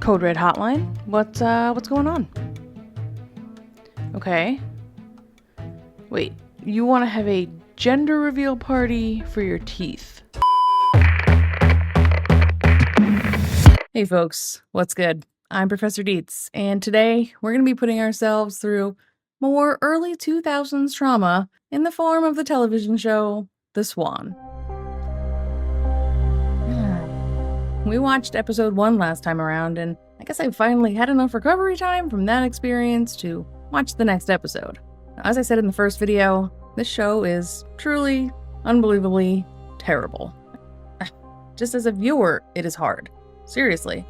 Code Red Hotline. What's going on? Okay. Wait, you want to have a gender reveal party for your teeth? Hey folks, what's good? I'm Professor Dietz, and today we're going to be putting ourselves through more early 2000s trauma in the form of the television show The Swan. We watched episode 1 last time around, and I guess I finally had enough recovery time from that experience to watch the next episode. As I said in the first video, this show is truly, unbelievably terrible. Just as a viewer, it is hard. Seriously.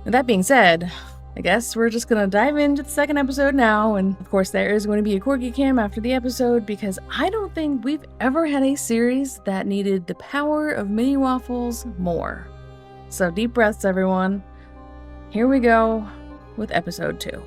With that being said, I guess we're just gonna dive into the second episode now, and of course there is going to be a Corgi Cam after the episode because I don't think we've ever had a series that needed the power of mini waffles more. So deep breaths, everyone. Here we go with episode 2.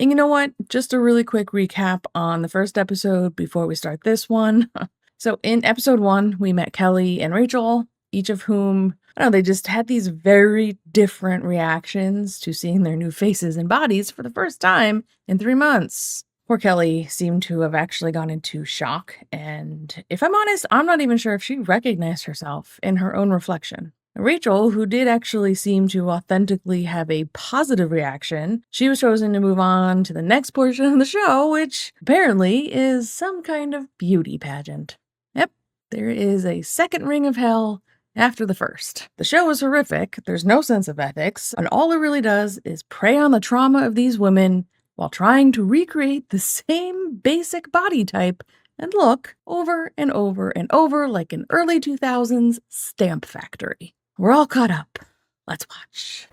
And you know what? Just a really quick recap on the first episode before we start this one. So in episode 1, we met Kelly and Rachel, each of whom, I don't know, they just had these very different reactions to seeing their new faces and bodies for the first time in 3 months. Poor Kelly seemed to have actually gone into shock, and if I'm honest, I'm not even sure if she recognized herself in her own reflection. Rachel, who did actually seem to authentically have a positive reaction, she was chosen to move on to the next portion of the show, which apparently is some kind of beauty pageant. Yep, there is a second ring of hell after the first. The show is horrific, there's no sense of ethics, and all it really does is prey on the trauma of these women while trying to recreate the same basic body type and look over and over and over like an early 2000s stamp factory. We're all caught up. Let's watch.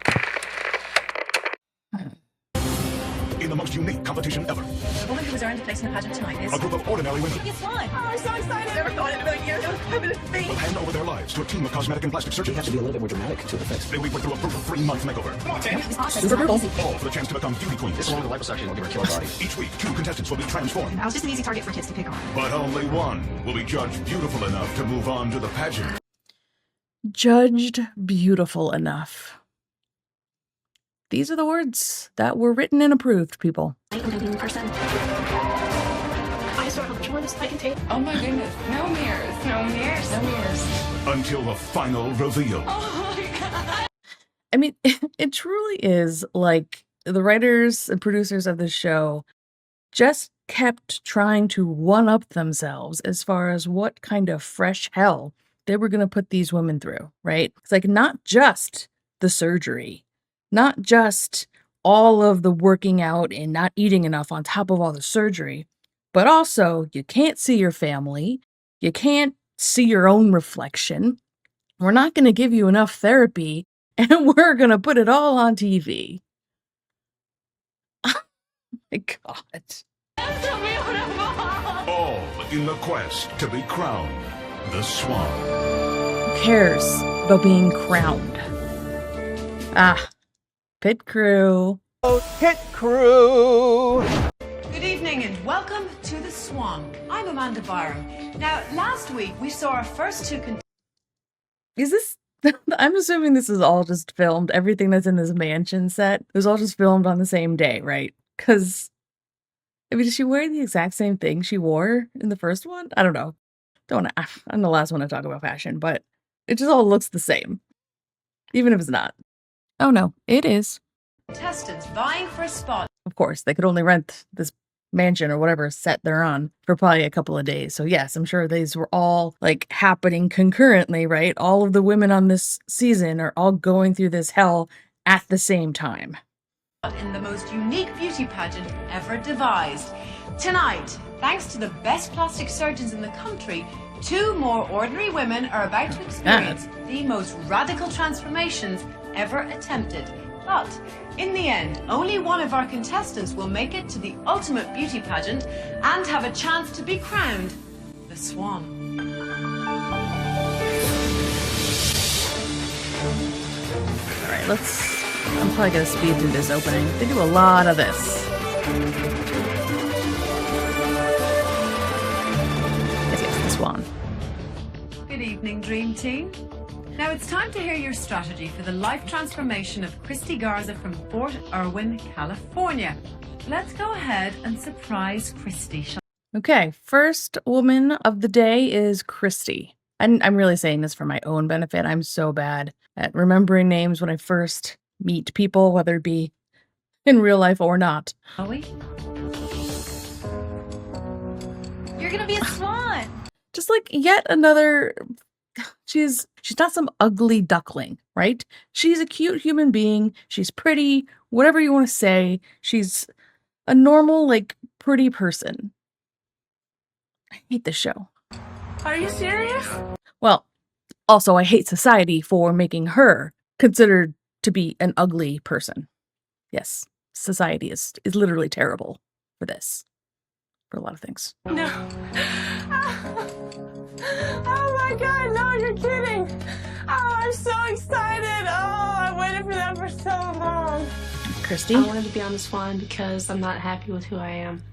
In the most unique competition ever. The woman who was earned a place in the pageant tonight is... A group of ordinary women It's Swan! Oh, I'm so excited! Never thought in a million years it was coming to me! will hand over their lives to a team of cosmetic and plastic You surgeons. have to be a little bit more dramatic to effect. They week through a brutal 3-month makeover. Come on, Tim! It's awesome. Super brutal. All for the chance to become beauty queens. This along with liposuction will give her a killer body. Each week, 2 contestants will be transformed. I was just an easy target for kids to pick on. But only one will be judged beautiful enough to move on to the pageant. Judged beautiful enough. These are the words that were written and approved, people. I sort of choice I can take. Oh my goodness, no mirrors, no mirrors, no mirrors. Until the final reveal. Oh my god. I mean, it truly is like the writers and producers of this show just kept trying to one-up themselves as far as what kind of fresh hell they were going to put these women through, right? It's like not just the surgery, not just all of the working out and not eating enough on top of all the surgery, but also you can't see your family, you can't see your own reflection, we're not going to give you enough therapy, and we're going to put it all on TV. Oh my God. So beautiful. All in the quest to be crowned the Swan. Who cares about being crowned? Pit crew. Hit crew! Good evening and welcome to The Swan. I'm Amanda Byram. Now, last week we saw our first 2 contestants. Is this... I'm assuming this is all just filmed. Everything that's in this mansion set was all just filmed on the same day, right? Because, I mean, did she wear the exact same thing she wore in the first one? I don't know. I'm the last one to talk about fashion, but it just all looks the same. Even if it's not. Oh no, it is. Contestants vying for a spot. Of course, they could only rent this mansion or whatever set they're on for probably a couple of days. So yes, I'm sure these were all like happening concurrently, right? All of the women on this season are all going through this hell at the same time. In the most unique beauty pageant ever devised. Tonight, thanks to the best plastic surgeons in the country, 2 more ordinary women are about to experience the most radical transformations ever attempted. But in the end, only one of our contestants will make it to the ultimate beauty pageant and have a chance to be crowned the Swan. All right, I'm probably gonna speed through this opening. They do a lot of this. Yes, the Swan. Good evening, Dream Team. Now it's time to hear your strategy for the life transformation of Kristy Garza from Fort Irwin, California. Let's go ahead and surprise Kristy. Okay, first woman of the day is Kristy. And I'm really saying this for my own benefit. I'm so bad at remembering names when I first meet people, whether it be in real life or not. Are we? You're gonna be a swan. Just like yet another, she's not some ugly duckling, right? She's a cute human being. She's pretty, whatever you want to say. She's a normal, like, pretty person. I hate this show. Are you serious? Well, also I hate society for making her considered to be an ugly person. Yes, society is literally terrible for this. For a lot of things. No. Oh my God, no, you're kidding. Oh, I'm so excited. Oh, I waited for that for so long. Kristy? I wanted to be on the Swan because I'm not happy with who I am.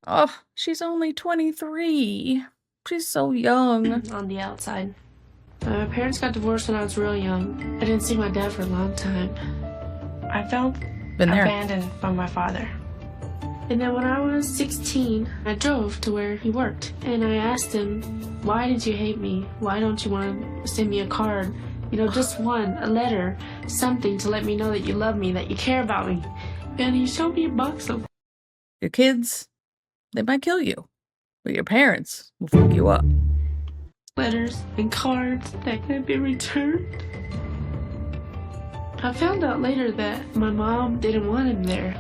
Oh, she's only 23. She's so young. On the outside. My parents got divorced when I was real young. I didn't see my dad for a long time. I felt Been there. abandoned by my father. And then when I was 16, I drove to where he worked. And I asked him, why did you hate me? Why don't you want to send me a card? You know, just one, a letter, something to let me know that you love me, that you care about me. And he showed me a box of Your kids, they might kill you. But your parents will fuck you up. letters and cards that could be returned. I found out later that my mom didn't want him there.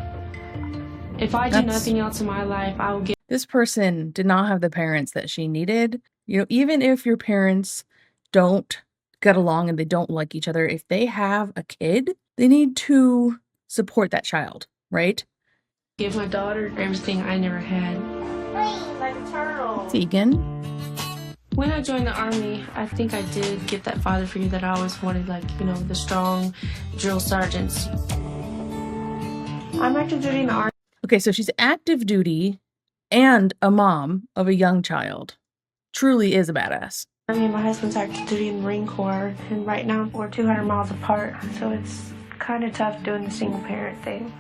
If I do That's- nothing else in my life, I will get This person did not have the parents that she needed. You know, even if your parents don't get along and they don't like each other, if they have a kid, they need to support that child, right? give my daughter everything I never had. Like a turtle. Vegan. When I joined the Army, I think I did get that father figure that I always wanted, like, you know, the strong drill sergeants. I'm active duty in the Army. Okay, so she's active duty and a mom of a young child. Truly is a badass. And my husband's active duty in the Marine Corps, and right now we're 200 miles apart, so it's kind of tough doing the single parent thing.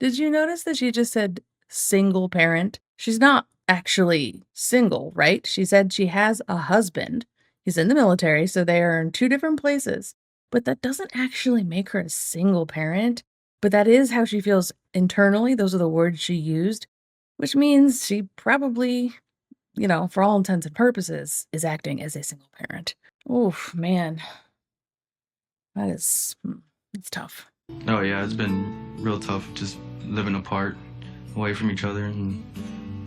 Did you notice that she just said single parent? She's not actually single, right? She said she has a husband. He's in the military, so they are in two different places. But that doesn't actually make her a single parent. But that is how she feels internally. Those are the words she used, which means she probably, you know, for all intents and purposes, is acting as a single parent. Oof, man. That is, it's tough. Oh yeah, it's been real tough just living apart, away from each other, and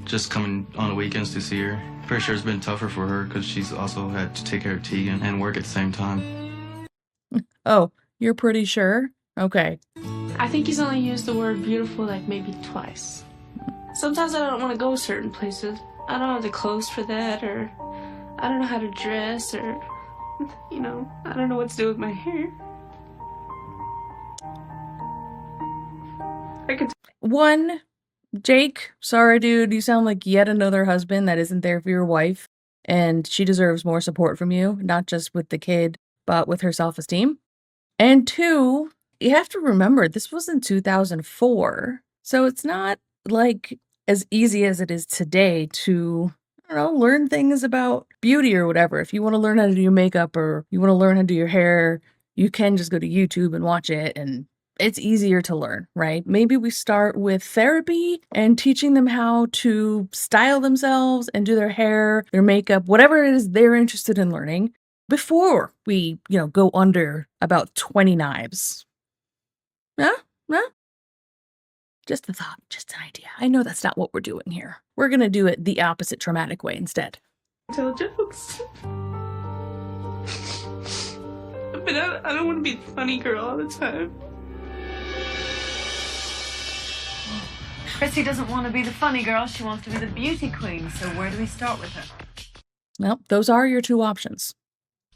just coming on the weekends to see her. Pretty sure it's been tougher for her because she's also had to take care of Tegan and work at the same time. Oh, you're pretty sure? Okay. I think he's only used the word beautiful like maybe twice. Sometimes I don't want to go certain places. I don't have the clothes for that, or I don't know how to dress, or, you know, I don't know what to do with my hair. I could One, Jake, sorry, dude, you sound like yet another husband that isn't there for your wife, and she deserves more support from you, not just with the kid, but with her self-esteem. And two, you have to remember, this was in 2004, so it's not like as easy as it is today to, I don't know, learn things about beauty or whatever. If you want to learn how to do your makeup or you want to learn how to do your hair, you can just go to YouTube and watch it, and it's easier to learn, right? Maybe we start with therapy and teaching them how to style themselves and do their hair, their makeup, whatever it is they're interested in learning before we, you know, go under about 20 knives. Yeah? Just a thought, just an idea. I know that's not what we're doing here. We're going to do it the opposite traumatic way instead. tell jokes. But I don't want to be the funny girl all the time. Kristy doesn't want to be the funny girl, she wants to be the beauty queen. So where do we start with her? Well, those are your two options.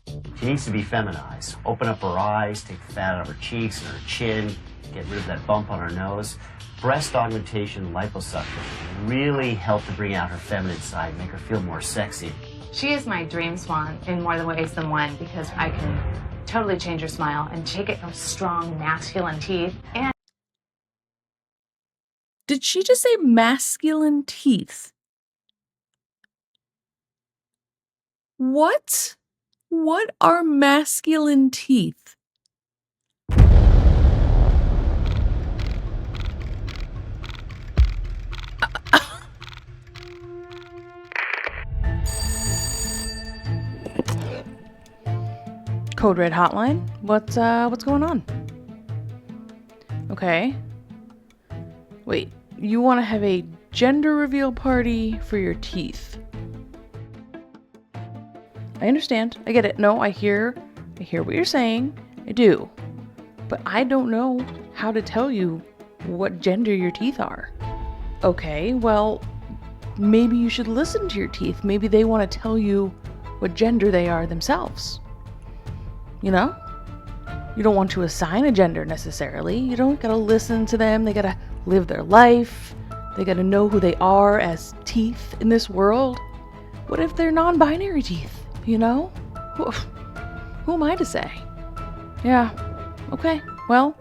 She needs to be feminized. Open up her eyes, take the fat out of her cheeks and her chin, get rid of that bump on her nose. Breast augmentation, liposuction really help to bring out her feminine side, make her feel more sexy. She is my dream swan in more ways than one because I can totally change her smile and take it from strong masculine teeth. And Did she just say masculine teeth? What? What are masculine teeth? Code Red Hotline? What's going on? Okay. Wait, you want to have a gender reveal party for your teeth? I understand. I get it. No, I hear what you're saying. I do. But I don't know how to tell you what gender your teeth are. Okay, well, maybe you should listen to your teeth. Maybe they want to tell you what gender they are themselves. You know? You don't want to assign a gender necessarily. You don't gotta listen to them. They gotta live their life. They gotta know who they are as teeth in this world. What if they're non-binary teeth? You know? Who am I to say? Yeah. Okay. Well,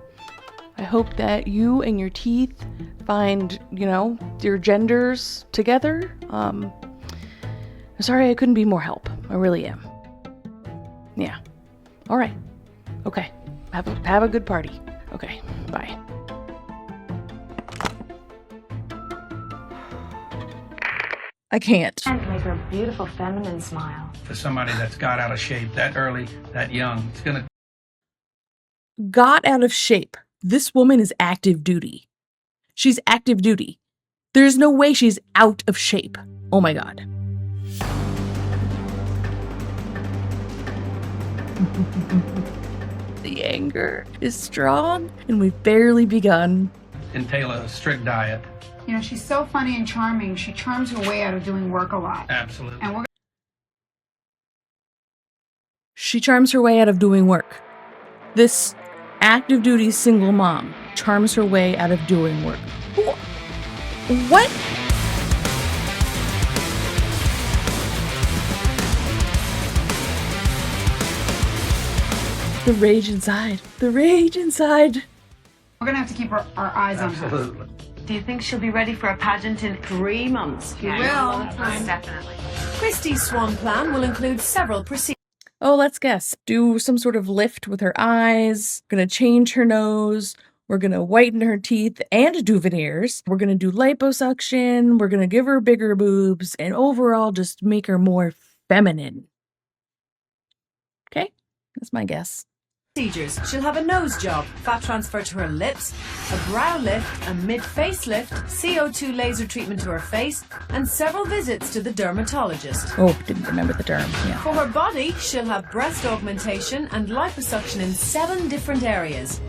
I hope that you and your teeth find, your genders together. I'm sorry I couldn't be more help. I really am. Yeah. All right. Okay. Have a good party. Okay. Bye. I can't. and make her beautiful feminine smile. For somebody that's got out of shape that early, that young, it's gonna. Got out of shape. This woman is active duty. She's active duty. There's no way she's out of shape. Oh my God. The anger is strong, and we've barely begun. Entail a strict diet. You know, she's so funny and charming. She charms her way out of doing work a lot. Absolutely. And She charms her way out of doing work. This active duty single mom charms her way out of doing work. What? The rage inside. The rage inside. we're gonna have to keep our eyes on her. Absolutely. Do you think she'll be ready for a pageant in 3 months? She will. Most definitely. Kristy's Swan plan will include several procedures. Oh, let's guess. Do some sort of lift with her eyes. Gonna change her nose. We're gonna whiten her teeth and do veneers. We're gonna do liposuction. We're gonna give her bigger boobs and overall just make her more feminine. Okay, that's my guess. She'll have a nose job, fat transfer to her lips, a brow lift, a mid-face lift, CO2 laser treatment to her face, and several visits to the dermatologist. Oh, didn't remember the term. Yeah. For her body, she'll have breast augmentation and liposuction in 7 different areas.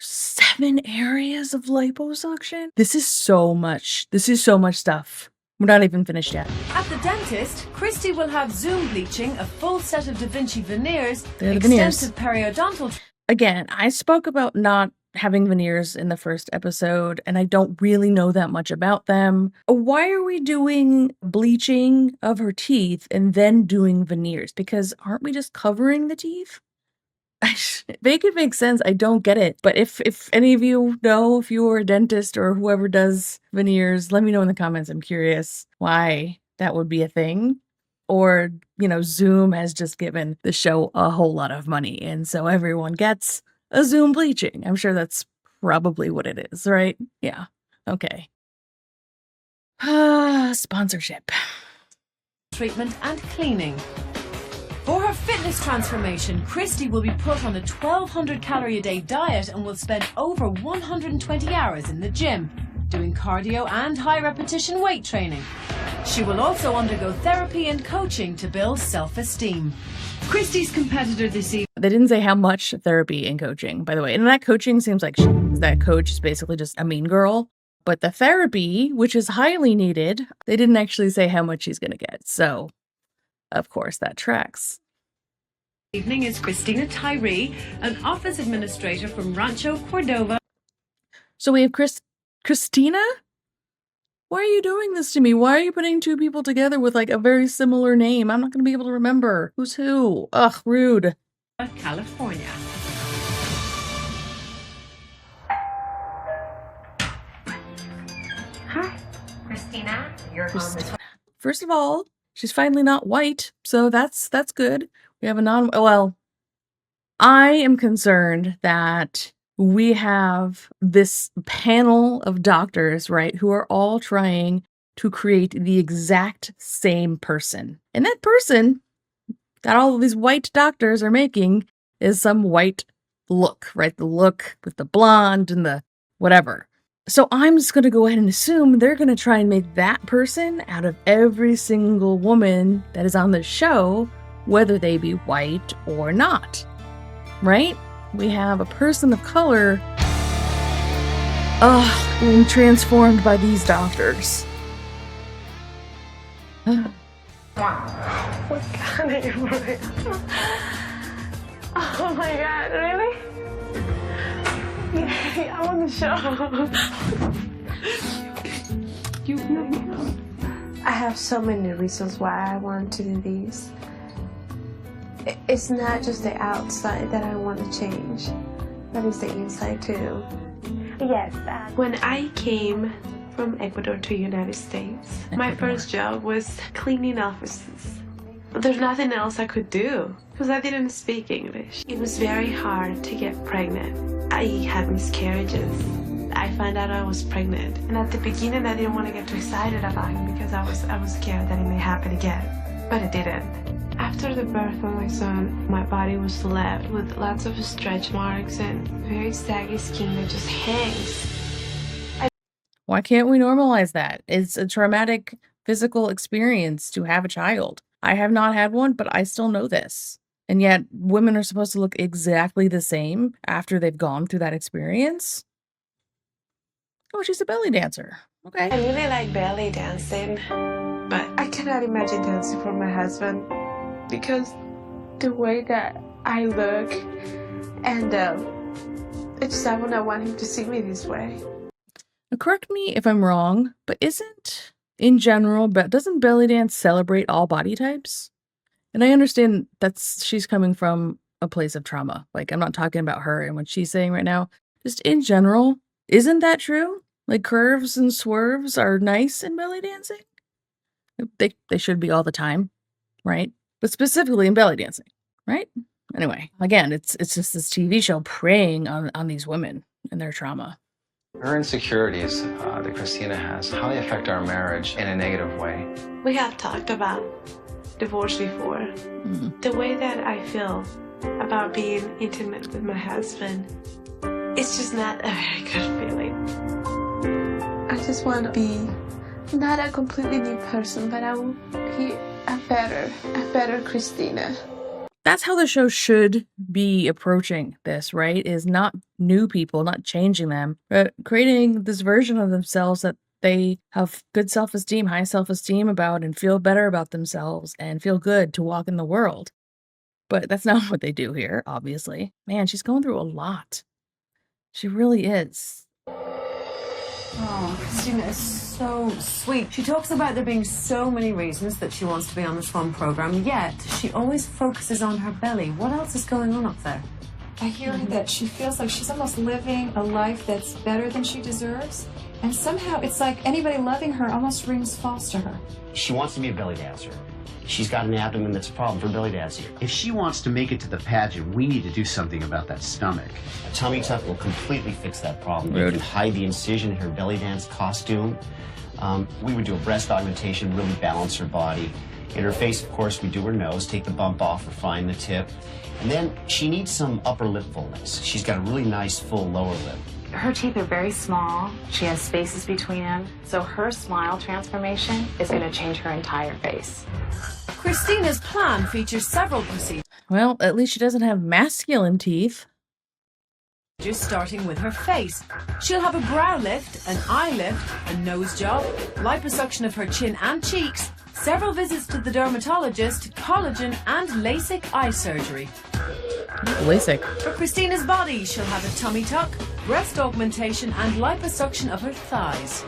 7 areas of liposuction? This is so much. This is so much stuff. We're not even finished yet. At the dentist, Kristy will have Zoom bleaching, a full set of Da Vinci veneers, They're the veneers. extensive periodontal. Again, I spoke about not having veneers in the first episode, and I don't really know that much about them. Why are we doing bleaching of her teeth and then doing veneers? Because aren't we just covering the teeth? Make it make sense. I don't get it. But if any of you know, if you're a dentist or whoever does veneers, let me know in the comments. I'm curious why that would be a thing. Or, Zoom has just given the show a whole lot of money. And so everyone gets a Zoom bleaching. I'm sure that's probably what it is, right? Yeah. Okay. Sponsorship. Treatment and cleaning. For her fitness transformation, Kristy will be put on a 1,200 calorie a day diet and will spend over 120 hours in the gym, doing cardio and high repetition weight training. She will also undergo therapy and coaching to build self-esteem. Kristy's competitor this evening. They didn't say how much therapy and coaching, by the way. And that coaching seems like that coach is basically just a mean girl. But the therapy, which is highly needed, they didn't actually say how much she's going to get. So, of course, that tracks. Evening is Christina Tyree, an office administrator from Rancho Cordova. So we have Kristina? Why are you doing this to me? Why are you putting two people together with like a very similar name? I'm not going to be able to remember who's who. Ugh, rude. California. Hi, Cristina. You're home. First of all, she's finally not white, so that's good. We have a well, I am concerned that we have this panel of doctors, right, who are all trying to create the exact same person. And that person that all of these white doctors are making is some white look, right? The look with the blonde and the whatever. So I'm just going to go ahead and assume they're going to try and make that person out of every single woman that is on the show, whether they be white or not, right? We have a person of color being transformed by these doctors. What kind of embryo? Oh my god, really? Yeah, I'm on the show. I have so many reasons why I want to do these. It's not just the outside that I want to change, but it's the inside too. Yes. When I came from Ecuador to United States, my first job was cleaning offices. But there's nothing else I could do because I didn't speak English. It was very hard to get pregnant. I had miscarriages. I found out I was pregnant, and at the beginning I didn't want to get too excited about it because I was scared that it may happen again, but it didn't. After the birth of my son, my body was left with lots of stretch marks and very saggy skin that just hangs. Why can't we normalize that? It's a traumatic physical experience to have a child. I have not had one, but I still know this. And yet women are supposed to look exactly the same after they've gone through that experience. Oh, she's a belly dancer. Okay. I really like belly dancing, but I cannot imagine dancing for my husband because the way that I look and it's I would not want him to see me this way. Now, correct me if I'm wrong, but isn't, in general, doesn't belly dance celebrate all body types? And I understand she's coming from a place of trauma. Like, I'm not talking about her and what she's saying right now. Just in general, isn't that true? Like, curves and swerves are nice in belly dancing? They should be all the time, right? But specifically in belly dancing, right? Anyway, again, it's just this TV show preying on these women and their trauma. Her insecurities that Cristina has, how they affect our marriage in a negative way. We have talked about divorce before. Mm-hmm. The way that I feel about being intimate with my husband, it's just not a very good feeling. I just want to be not a completely new person, but I will be a better Cristina. That's how the show should be approaching this, right? Is not new people, not changing them, but creating this version of themselves that they have good self-esteem, high self-esteem about, and feel better about themselves and feel good to walk in the world. But that's not what they do here, obviously. Man, she's going through a lot. She really is. Oh, Cristina is so sweet. She talks about there being so many reasons that she wants to be on the Swan program, yet she always focuses on her belly. What else is going on up there? I hear that she feels like she's almost living a life that's better than she deserves. And somehow it's like anybody loving her almost rings false to her. She wants to be a belly dancer. She's got an abdomen that's a problem for belly dancing. If she wants to make it to the pageant, we need to do something about that stomach. A tummy tuck will completely fix that problem. You can hide the incision in her belly dance costume. We would do a breast augmentation, really balance her body. In her face, of course, we do her nose, take the bump off, refine the tip. And then she needs some upper lip fullness. She's got a really nice full lower lip. Her teeth are very small. She has spaces between them. So her smile transformation is going to change her entire face. Cristina's plan features several procedures. Well, at least she doesn't have masculine teeth. Just starting with her face. She'll have a brow lift, an eye lift, a nose job, liposuction of her chin and cheeks, several visits to the dermatologist, collagen and LASIK eye surgery. LASIK. For Cristina's body, she'll have a tummy tuck, breast augmentation and liposuction of her thighs.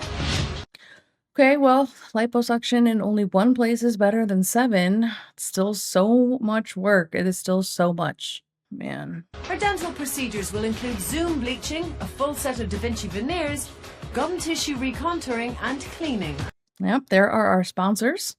Okay, well, liposuction in only one place is better than 7. It's still so much work. It is still so much. Man. Her dental procedures will include Zoom bleaching, a full set of Da Vinci veneers, gum tissue recontouring, and cleaning. Yep, there are our sponsors.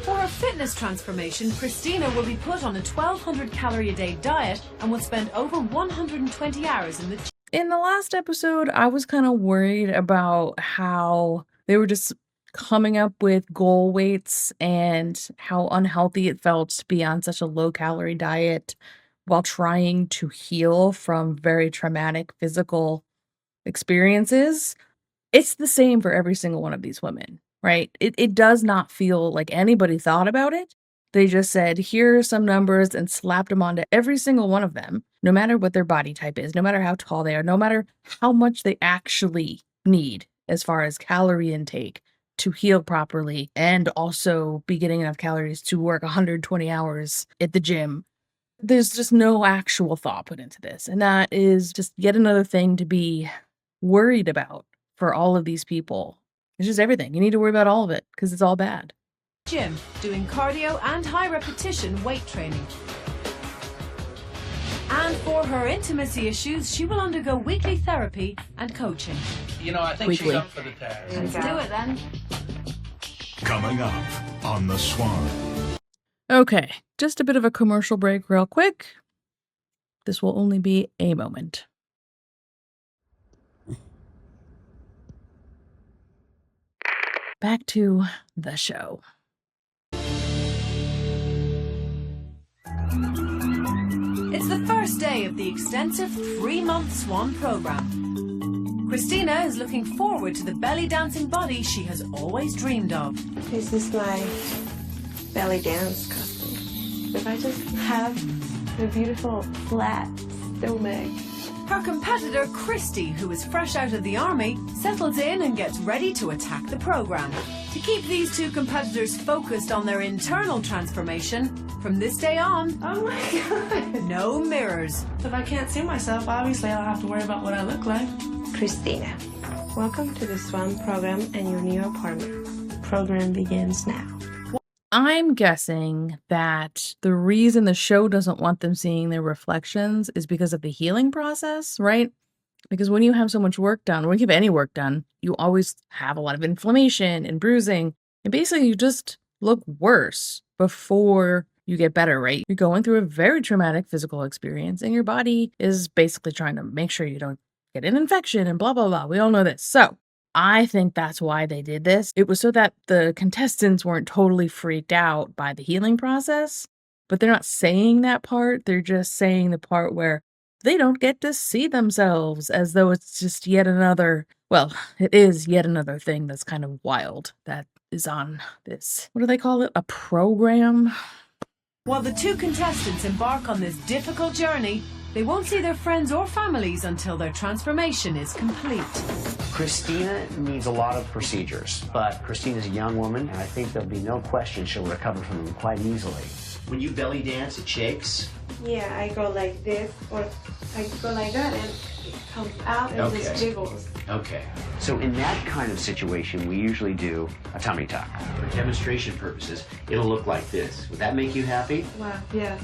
For her fitness transformation, Cristina will be put on a 1,200 calorie a day diet and will spend over 120 hours in the gym. In the last episode, I was kind of worried about how they were just coming up with goal weights and how unhealthy it felt to be on such a low-calorie diet while trying to heal from very traumatic physical experiences. It's the same for every single one of these women, right? It does not feel like anybody thought about it. They just said, here are some numbers and slapped them onto every single one of them, no matter what their body type is, no matter how tall they are, no matter how much they actually need as far as calorie intake to heal properly and also be getting enough calories to work 120 hours at the gym. There's just no actual thought put into this. And that is just yet another thing to be worried about for all of these people. It's just everything. You need to worry about all of it because it's all bad. Gym, doing cardio and high repetition weight training. And for her intimacy issues, she will undergo weekly therapy and coaching. You know, I think Weekly. she's up for the task. Let's do it then. Coming up on The Swan. Okay, just a bit of a commercial break real quick. This will only be a moment. Back to the show. It's the first day of the extensive 3-month Swan program. Cristina is looking forward to the belly dancing body she has always dreamed of. This is my belly dance costume. If I just have a beautiful flat stomach. Her competitor, Kristy, who is fresh out of the army, settles in and gets ready to attack the program. To keep these two competitors focused on their internal transformation, from this day on, Oh my god. no mirrors. If I can't see myself, obviously I'll have to worry about what I look like. Cristina, welcome to the Swan program and your new apartment. Program begins now. I'm guessing that the reason the show doesn't want them seeing their reflections is because of the healing process, right? Because when you have so much work done, when you have any work done, you always have a lot of inflammation and bruising. And basically you just look worse before you get better, right? You're going through a very traumatic physical experience and your body is basically trying to make sure you don't get an infection and blah, blah, blah. We all know this. So I think that's why they did this. It was so that the contestants weren't totally freaked out by the healing process, but they're not saying that part. They're just saying the part where they don't get to see themselves as though it's just yet another, well, it is yet another thing that's kind of wild that is on this, what do they call it? A program? While the two contestants embark on this difficult journey, they won't see their friends or families until their transformation is complete. Cristina needs a lot of procedures, but Christina's a young woman, and I think there'll be no question she'll recover from them quite easily. When you belly dance, it shakes. Yeah, I go like this, or I go like that, and it comes out and just jiggles. Okay. So in that kind of situation, we usually do a tummy tuck. For demonstration purposes, it'll look like this. Would that make you happy? Wow, yeah.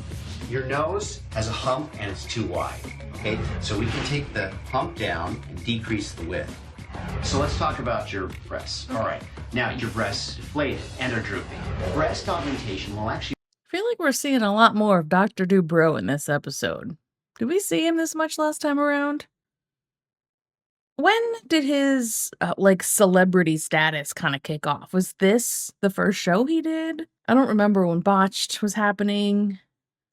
Your nose has a hump and it's too wide. Okay, so we can take the hump down and decrease the width. So let's talk about your breasts. All right, now your breasts deflated and are drooping. Breast augmentation will actually... I feel like we're seeing a lot more of Dr. Dubrow in this episode. Did we see him this much last time around? When did his, celebrity status kind of kick off? Was this the first show he did? I don't remember when Botched was happening.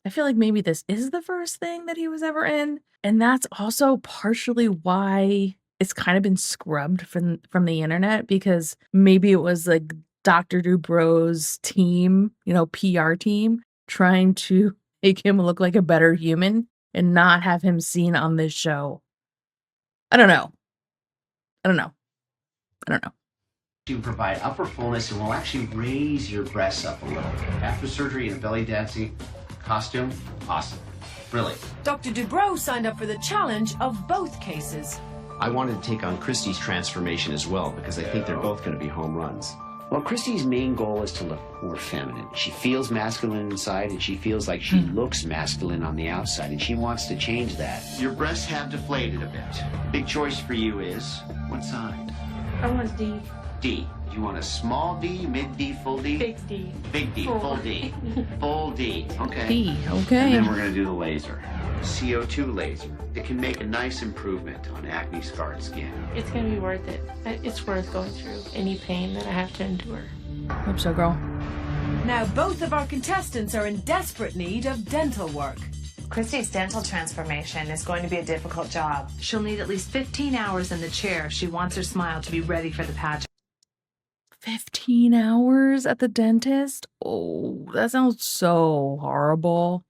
I feel like maybe this is the first thing that he was ever in. And that's also partially why it's kind of been scrubbed from the internet, because maybe it was like Dr. Dubrow's team, PR team, trying to make him look like a better human and not have him seen on this show. I don't know. to provide upper fullness and will actually raise your breasts up a little. After surgery in a belly dancing costume, awesome. Really. Dr. Dubrow signed up for the challenge of both cases. I wanted to take on Kristy's transformation as well because I think they're both going to be home runs. Well, Kristy's main goal is to look more feminine. She feels masculine inside, and she feels like she looks masculine on the outside, and she wants to change that. Your breasts have deflated a bit. Big choice for you is, what size? I want D. D. Do you want a small D, mid D, full D? Big D. Big D, full D. Full D, okay. D, okay. And then we're going to do the laser. CO2 laser. It can make a nice improvement on acne-scarred skin. It's gonna be worth it. It's worth going through any pain that I have to endure. Hope so, girl. Now both of our contestants are in desperate need of dental work. Kristy's dental transformation is going to be a difficult job. She'll need at least 15 hours in the chair if she wants her smile to be ready for the pageant. 15 hours at the dentist? Oh, that sounds so horrible.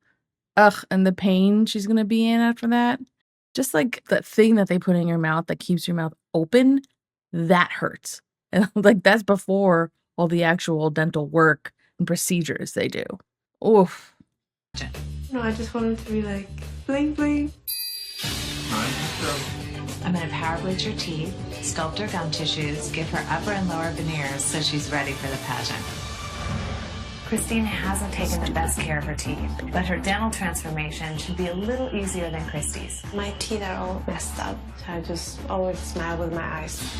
Ugh, and the pain she's gonna be in after that. Just like that thing that they put in your mouth that keeps your mouth open, that hurts. And like that's before all the actual dental work and procedures they do. Oof. No, I just want him to be like, bling bling. I'm going to power bleach her teeth, sculpt her gum tissues, give her upper and lower veneers so she's ready for the pageant. Kristina hasn't taken the best care of her teeth, but her dental transformation should be a little easier than Kristy's. My teeth are all messed up, so I just always smile with my eyes.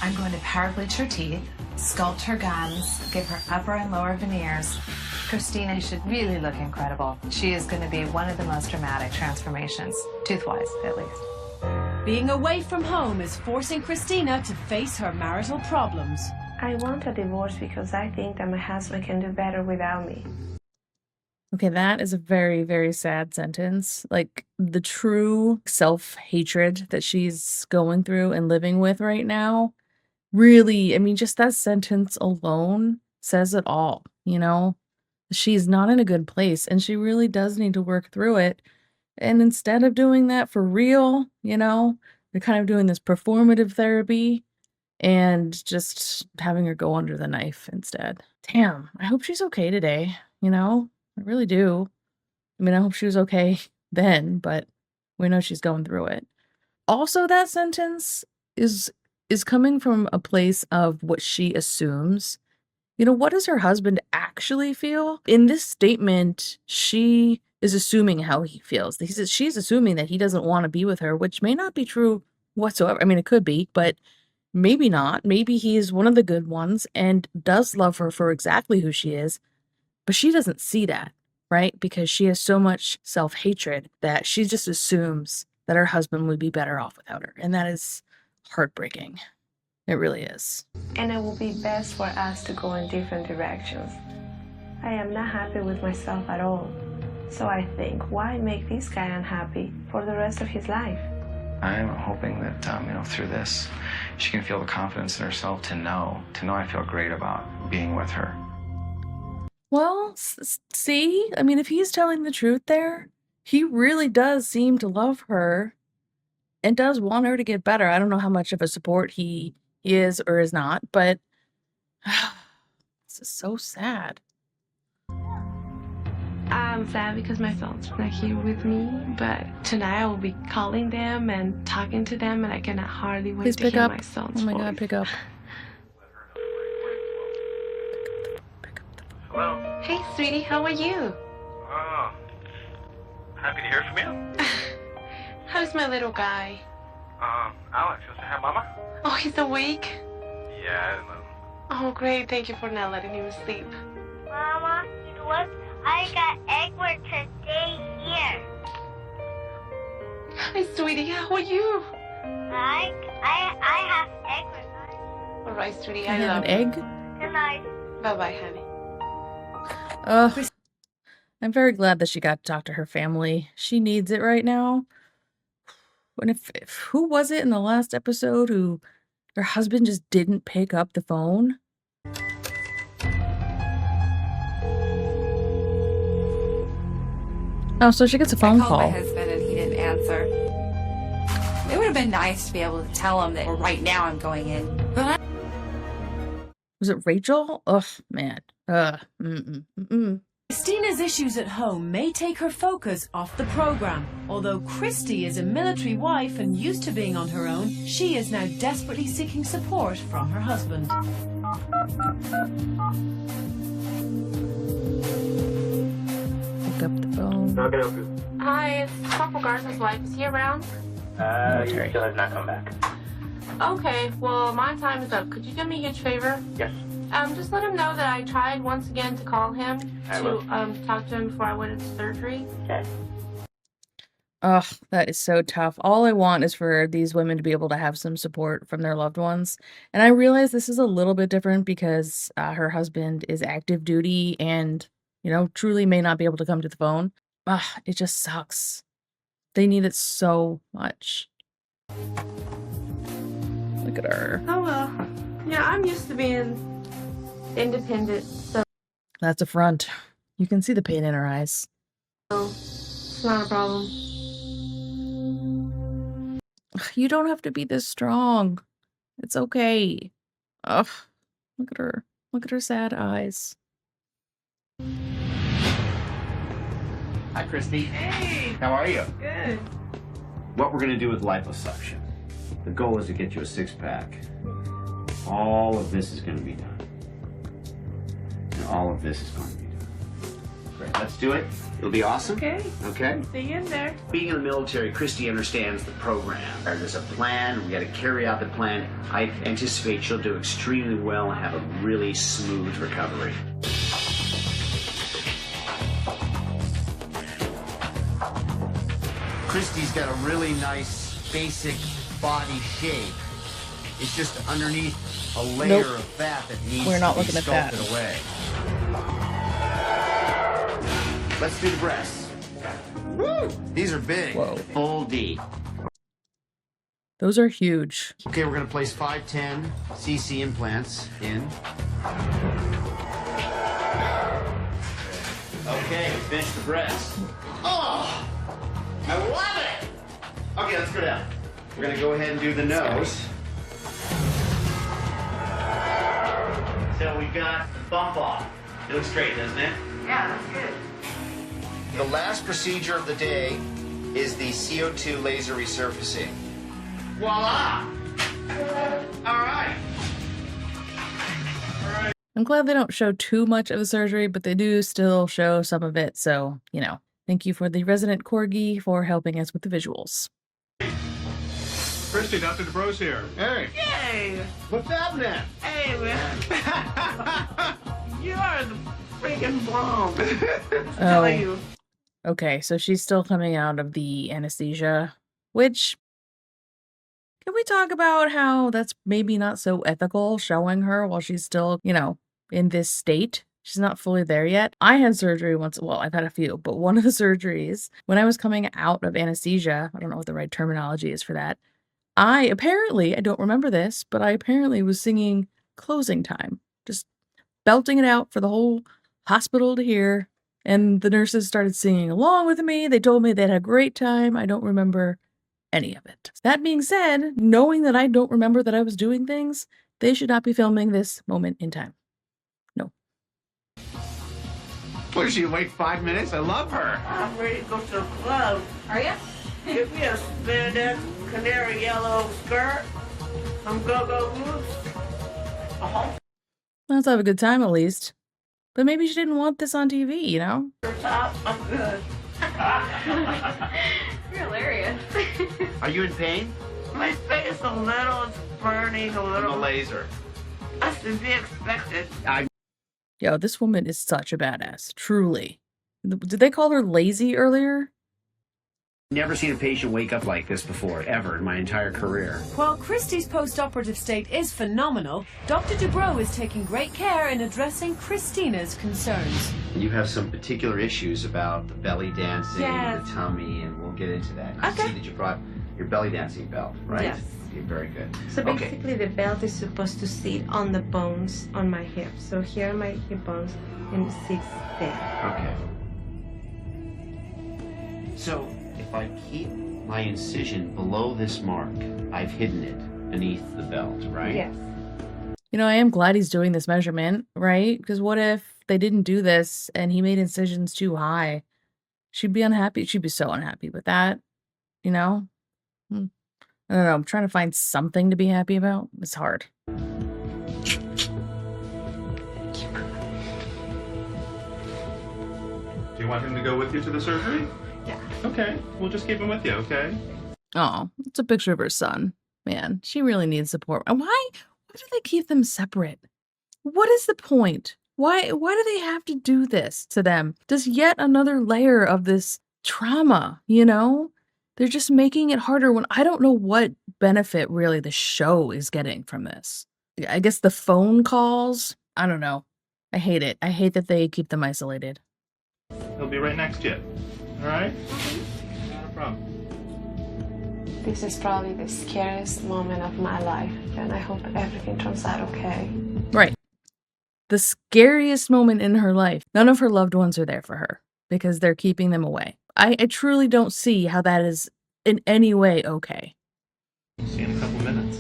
I'm going to power bleach her teeth, sculpt her gums, give her upper and lower veneers. Kristina should really look incredible. She is going to be one of the most dramatic transformations, tooth-wise at least. Being away from home is forcing Kristina to face her marital problems. I want a divorce because I think that my husband can do better without me. Okay, that is a very, very sad sentence. Like the true self-hatred that she's going through and living with right now. Really, I mean, just that sentence alone says it all, you know? She's not in a good place and she really does need to work through it. And instead of doing that for real, you know, they're kind of doing this performative therapy and just having her go under the knife instead. Damn, I hope she's okay today, you know? I really do. I mean, I hope she was okay then, but we know she's going through it. Also, that sentence is coming from a place of what she assumes. You know, what does her husband actually feel? In this statement, she is assuming how he feels. She's assuming that he doesn't want to be with her, which may not be true whatsoever. I mean, it could be, but maybe not. Maybe he is one of the good ones and does love her for exactly who she is, but she doesn't see that, right? Because she has so much self-hatred that she just assumes that her husband would be better off without her. And that is heartbreaking. It really is. And it will be best for us to go in different directions. I am not happy with myself at all. So I think, why make this guy unhappy for the rest of his life? I am hoping that, through this, she can feel the confidence in herself to know I feel great about being with her. Well, see? I mean, if he's telling the truth there, he really does seem to love her and does want her to get better. I don't know how much of a support he is or is not, but this is so sad. I'm sad because my family's not here with me, but tonight I will be calling them and talking to them, and I cannot hardly wait Please to pick hear up. my son's Oh my voice. God, pick up. Hello? Hey, sweetie, how are you? Oh, happy to hear from you. How's my little guy? Alex, you want to say hi, Mama? Oh, he's awake? Yeah. Oh, great. Thank you for not letting him sleep. Mama, you know what? I got Egbert to stay here. Hi, sweetie. How are you? I have Egbert. All right, sweetie. You I have love an egg? Good night. Bye-bye, honey. I'm very glad that she got to talk to her family. She needs it right now. And if who was it in the last episode who her husband just didn't pick up the phone? Oh, so she gets a phone I called call. my husband and he didn't answer. It would have been nice to be able to tell him that right now I'm going in. But Was it Rachel? Ugh, man. Christina's issues at home may take her focus off the program. Although Kristy is a military wife and used to being on her own, she is now desperately seeking support from her husband. Pick up the phone. How can I help you? Hi, it's Corporal Garza's wife. Is he around? He still has not come back. Okay, well, my time is up. Could you do me a huge favor? Yes. Just let him know that I tried once again to call him I to will. talk to him before I went into surgery. Okay. Ugh, that is so tough. All I want is for these women to be able to have some support from their loved ones. And I realize this is a little bit different because her husband is active duty and, truly may not be able to come to the phone. Ugh, it just sucks. They need it so much. Look at her. Oh, well. Yeah, I'm used to being independent, so That's a front. You can see the pain in her eyes. it's not a problem. You don't have to be this strong. It's okay. Ugh, look at her. Look at her sad eyes. Hi, Kristy. Hey. How are you? Good. What we're going to do with liposuction. The goal is to get you a six-pack. All of this is going to be done. And all of this is going to be done. Great. Let's do it. It'll be awesome. Okay. Okay? See you in there. Being in the military, Kristy understands the program. There's a plan. We got to carry out the plan. I anticipate she'll do extremely well and have a really smooth recovery. Kristy's got a really nice basic body shape. It's just underneath a layer of fat that needs We're not to be looking at that. sculpted away. Let's do the breasts. Woo! These are big. Whoa. Full D. Those are huge. Okay, we're gonna place 510 cc implants in. Okay, we finished the breast. Oh, I love it. Okay, let's go down. We're gonna go ahead and do the nose. So we've got bump off. It looks great, doesn't it? Yeah, that's good. The last procedure of the day is the CO2 laser resurfacing. Voila! All right. I'm glad they don't show too much of the surgery, but they do still show some of it. So, thank you for the resident Corgi for helping us with the visuals. Kristy, Dr. DeBro's here. Hey, Yay! what's happening? Hey, man. You are the freaking bomb. I'm telling you. Okay, so she's still coming out of the anesthesia, which, can we talk about how that's maybe not so ethical, showing her while she's still, in this state? She's not fully there yet. I had surgery once. Well, I've had a few, but one of the surgeries, when I was coming out of anesthesia, I don't know what the right terminology is for that, I don't remember this, but I apparently was singing Closing Time, just belting it out for the whole hospital to hear. And the nurses started singing along with me. They told me they had a great time. I don't remember any of it. That being said, knowing that I don't remember that I was doing things, they should not be filming this moment in time. No. What, did she wait 5 minutes? I love her. I'm ready to go to the club. Are you? Give me a spandex canary yellow skirt, some go-go boots. Let's have a good time at least. But maybe she didn't want this on TV, Top, I'm good. You're hilarious. Are you in pain? My face a little, it's burning a From the little. laser. That's to be expected. Yo, this woman is such a badass. Truly. Did they call her lazy earlier? Never seen a patient wake up like this before, ever, in my entire career. While Kristy's post-operative state is phenomenal, Dr. Dubrow is taking great care in addressing Christina's concerns. You have some particular issues about the belly dancing, Yes. the tummy, and we'll get into that. And I see that you brought your belly dancing belt, right? Yes. Okay, very good. So Okay. basically the belt is supposed to sit on the bones on my hips. So here are my hip bones and it sits there. Okay. So, if I keep my incision below this mark, I've hidden it beneath the belt, right? Yes. I am glad he's doing this measurement, right? Because what if they didn't do this and he made incisions too high, she'd be unhappy. She'd be so unhappy with that, you know? I don't know. I'm trying to find something to be happy about. It's hard. Do you want him to go with you to the surgery? Yeah. Okay, we'll just keep him with you, okay? Oh, it's a picture of her son. Man, she really needs support. And why do they keep them separate? What is the point? Why do they have to do this to them? Just yet another layer of this trauma, you know? They're just making it harder when I don't know what benefit really the show is getting from this. I guess the phone calls, I don't know. I hate it. I hate that they keep them isolated. He'll be right next to you. All right? Not a problem. This is probably the scariest moment of my life, and I hope everything turns out okay. Right. The scariest moment in her life. None of her loved ones are there for her because they're keeping them away. I truly don't see how that is in any way okay. See you in a couple minutes.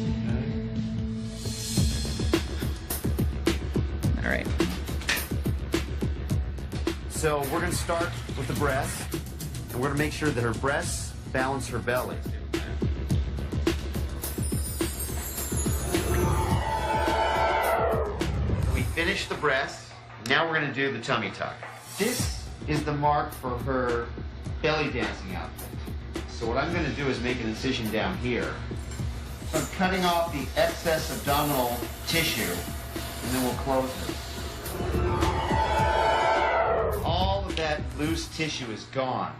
All right. So we're going to start with the breasts, and we're going to make sure that her breasts balance her belly. We finished the breasts. Now we're going to do the tummy tuck. This is the mark for her belly dancing outfit. So what I'm going to do is make an incision down here. So I'm cutting off the excess abdominal tissue, and then we'll close it. All of that loose tissue is gone,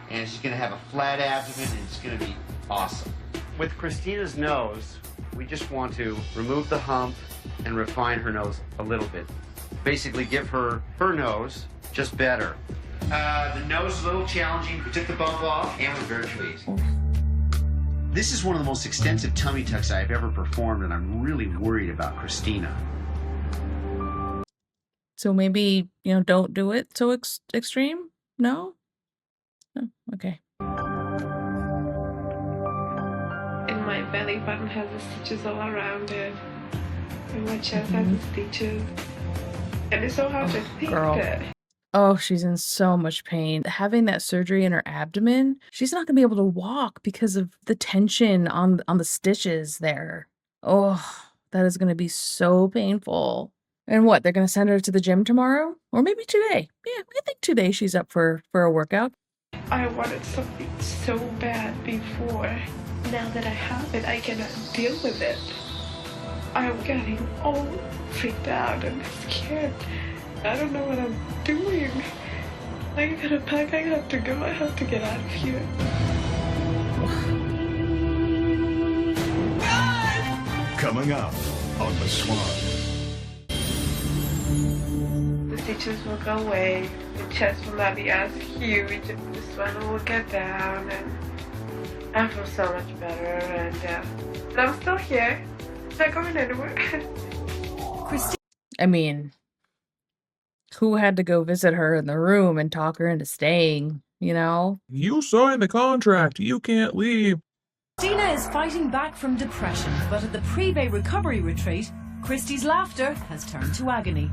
and she's going to have a flat abdomen, and it's going to be awesome. With Christina's nose, we just want to remove the hump and refine her nose a little bit. Basically give her nose just better. The nose is a little challenging. We took the bump off, and we're very pleased. This is one of the most extensive tummy tucks I've ever performed, and I'm really worried about Kristina. So maybe, you know, don't do it so extreme? No? Oh, okay. And my belly button has the stitches all around it. And my chest has the stitches. And it's so hard to think that. Oh, she's in so much pain. Having that surgery in her abdomen, she's not gonna be able to walk because of the tension on the stitches there. Oh, that is gonna be so painful. And what, they're gonna send her to the gym tomorrow? Or maybe today. Yeah, I think today she's up for a workout. I wanted something so bad before. Now that I have it, I cannot deal with it. I'm getting all freaked out and scared. I don't know what I'm doing. I gotta pack, I have to go, I have to get out of here. Coming up on the Swan. The stitches will go away, the chest will not be as huge, and the swelling will get down, and I feel so much better, and but I'm still here. I'm not going anywhere. I mean, who had to go visit her in the room and talk her into staying, you know? You signed the contract. You can't leave. Cristina is fighting back from depression, but at the pre-bay recovery retreat, Kristy's laughter has turned to agony.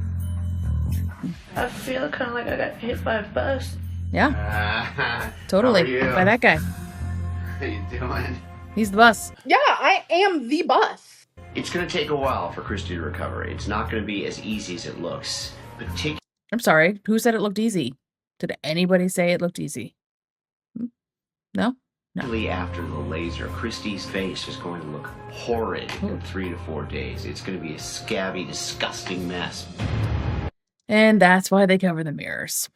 I feel kind of like I got hit by a bus. Yeah. Totally. By that guy. How you doing? He's the bus. Yeah, I am the bus. It's going to take a while for Kristy to recover. It's not going to be as easy as it looks. I'm sorry. Who said it looked easy? Did anybody say it looked easy? No? Particularly after the laser, Kristy's face is going to look horrid in 3 to 4 days. It's going to be a scabby, disgusting mess. And that's why they cover the mirrors.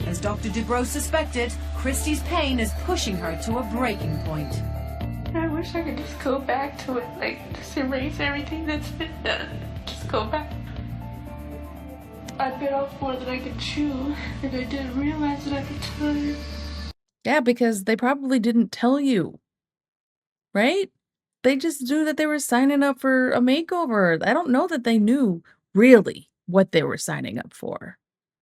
As Dr. Dubrow suspected, Kristy's pain is pushing her to a breaking point. I wish I could just go back to it, like just erase everything that's been done. Just go back. I bit off more than I could chew, and I didn't realize it at the time. Yeah, because they probably didn't tell you. Right? They just knew that they were signing up for a makeover. I don't know that they knew really what they were signing up for.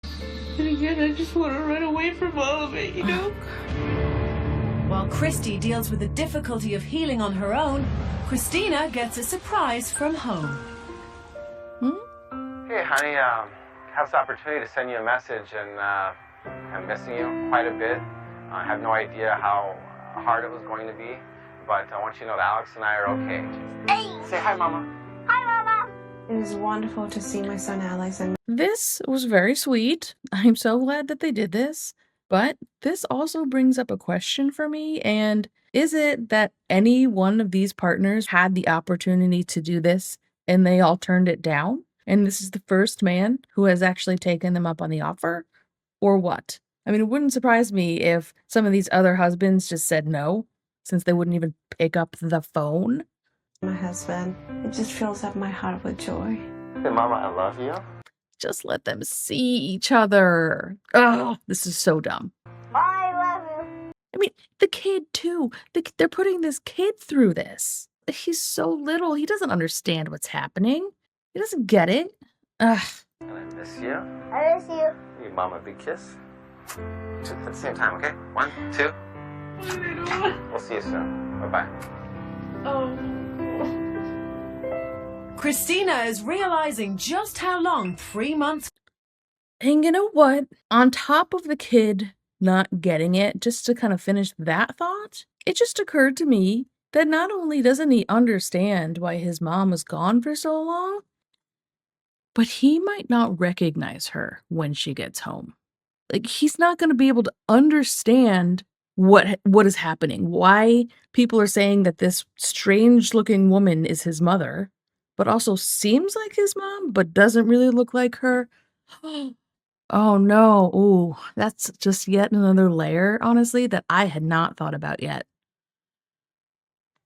And again, I just want to run away from all of it, you know? While Kristy deals with the difficulty of healing on her own, Cristina gets a surprise from home. Hey, honey, have this opportunity to send you a message, and I'm missing you quite a bit. I have no idea how hard it was going to be, but I want you to know that Alex and I are okay. Hey. Say hi, Mama. Hi, Mama. It is wonderful to see my son Alex. And This was very sweet. I'm so glad that they did this. But this also brings up a question for me, and is it that any one of these partners had the opportunity to do this and they all turned it down? And this is the first man who has actually taken them up on the offer? Or what? I mean, it wouldn't surprise me if some of these other husbands just said no, since they wouldn't even pick up the phone. my husband, it just fills up my heart with joy. Hey, Mama, I love you. Just let them see each other. Oh, this is so dumb. I love you. I mean, the kid too. They're putting this kid through this. He's so little. He doesn't understand what's happening. He doesn't get it. Ugh. And I miss you. I miss you. Give you Mama a big kiss. Just at the same time, okay? 1, 2. We'll see you soon. Bye-bye. Oh. Cristina is realizing just how long 3 months. And you know what? On top of the kid not getting it, just to kind of finish that thought, it just occurred to me that not only doesn't he understand why his mom was gone for so long, but he might not recognize her when she gets home. Like, he's not going to be able to understand what is happening, why people are saying that this strange-looking woman is his mother, but also seems like his mom, but doesn't really look like her. Oh no. Ooh, that's just yet another layer, honestly, that I had not thought about yet.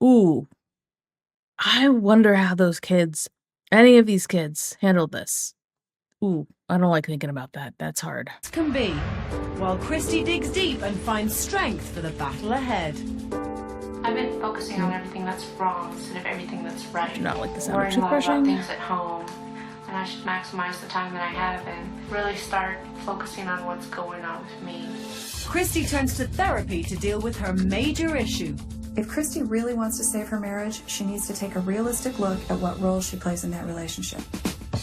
Ooh. I wonder how those kids, any of these kids, handled this. Ooh, I don't like thinking about that. That's hard. Can be, while Kristy digs deep and finds strength for the battle ahead. I've been focusing on everything that's wrong instead of everything that's right. I do not like the sound of Worrying a lot about toothbrushing. things at home, and I should maximize the time that I have and really start focusing on what's going on with me. Kristy turns to therapy to deal with her major issue. If Kristy really wants to save her marriage, she needs to take a realistic look at what role she plays in that relationship.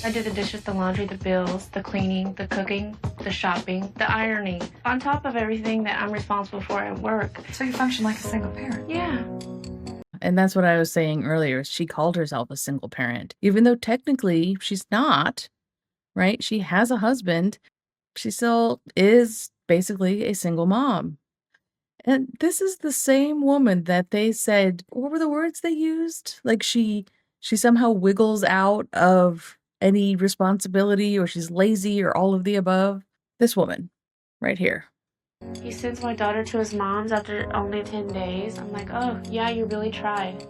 I do the dishes, the laundry, the bills, the cleaning, the cooking, the shopping, the ironing, on top of everything that I'm responsible for at work. So you function like a single parent. Yeah. And that's what I was saying earlier. She called herself a single parent, even though technically she's not, right? She has a husband. She still is basically a single mom. And this is the same woman that they said, what were the words they used? Like she somehow wiggles out of any responsibility, or she's lazy, or all of the above. This woman right here. He sends my daughter to his mom's after only 10 days. I'm like, oh, yeah, you really tried.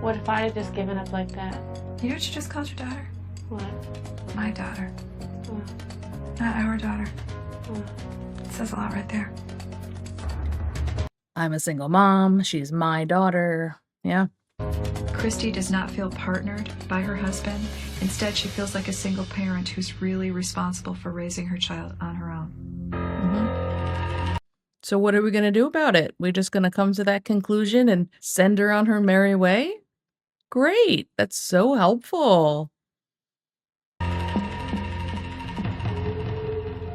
What if I had just given up like that? You know what you just called your daughter? What? My daughter. What? Not our daughter. What? It says a lot right there. I'm a single mom. She's my daughter. Yeah. Kristy does not feel partnered by her husband. Instead, she feels like a single parent who's really responsible for raising her child on her own. Mm-hmm. So what are we going to do about it? We're just going to come to that conclusion and send her on her merry way? Great. That's so helpful.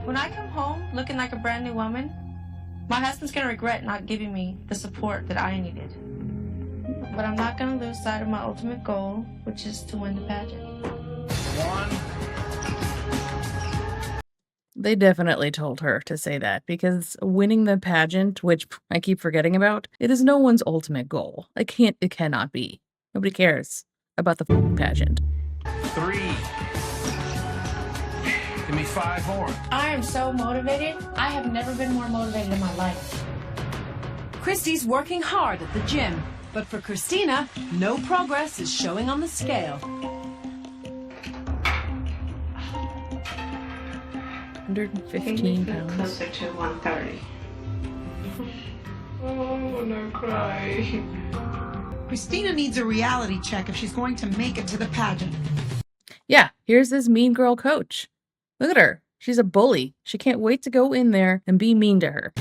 When I come home looking like a brand new woman, my husband's going to regret not giving me the support that I needed. But I'm not going to lose sight of my ultimate goal, which is to win the pageant. They definitely told her to say that, because winning the pageant, which I keep forgetting about, it is no one's ultimate goal. It cannot be. Nobody cares about the pageant. 3. Give me 5 more. I am so motivated. I have never been more motivated in my life. Kristy's working hard at the gym, but for Cristina, no progress is showing on the scale. 115 pounds. Closer to 130. Oh, no cry. Cristina needs a reality check if she's going to make it to the pageant. Yeah, here's this mean girl coach. Look at her. She's a bully. She can't wait to go in there and be mean to her.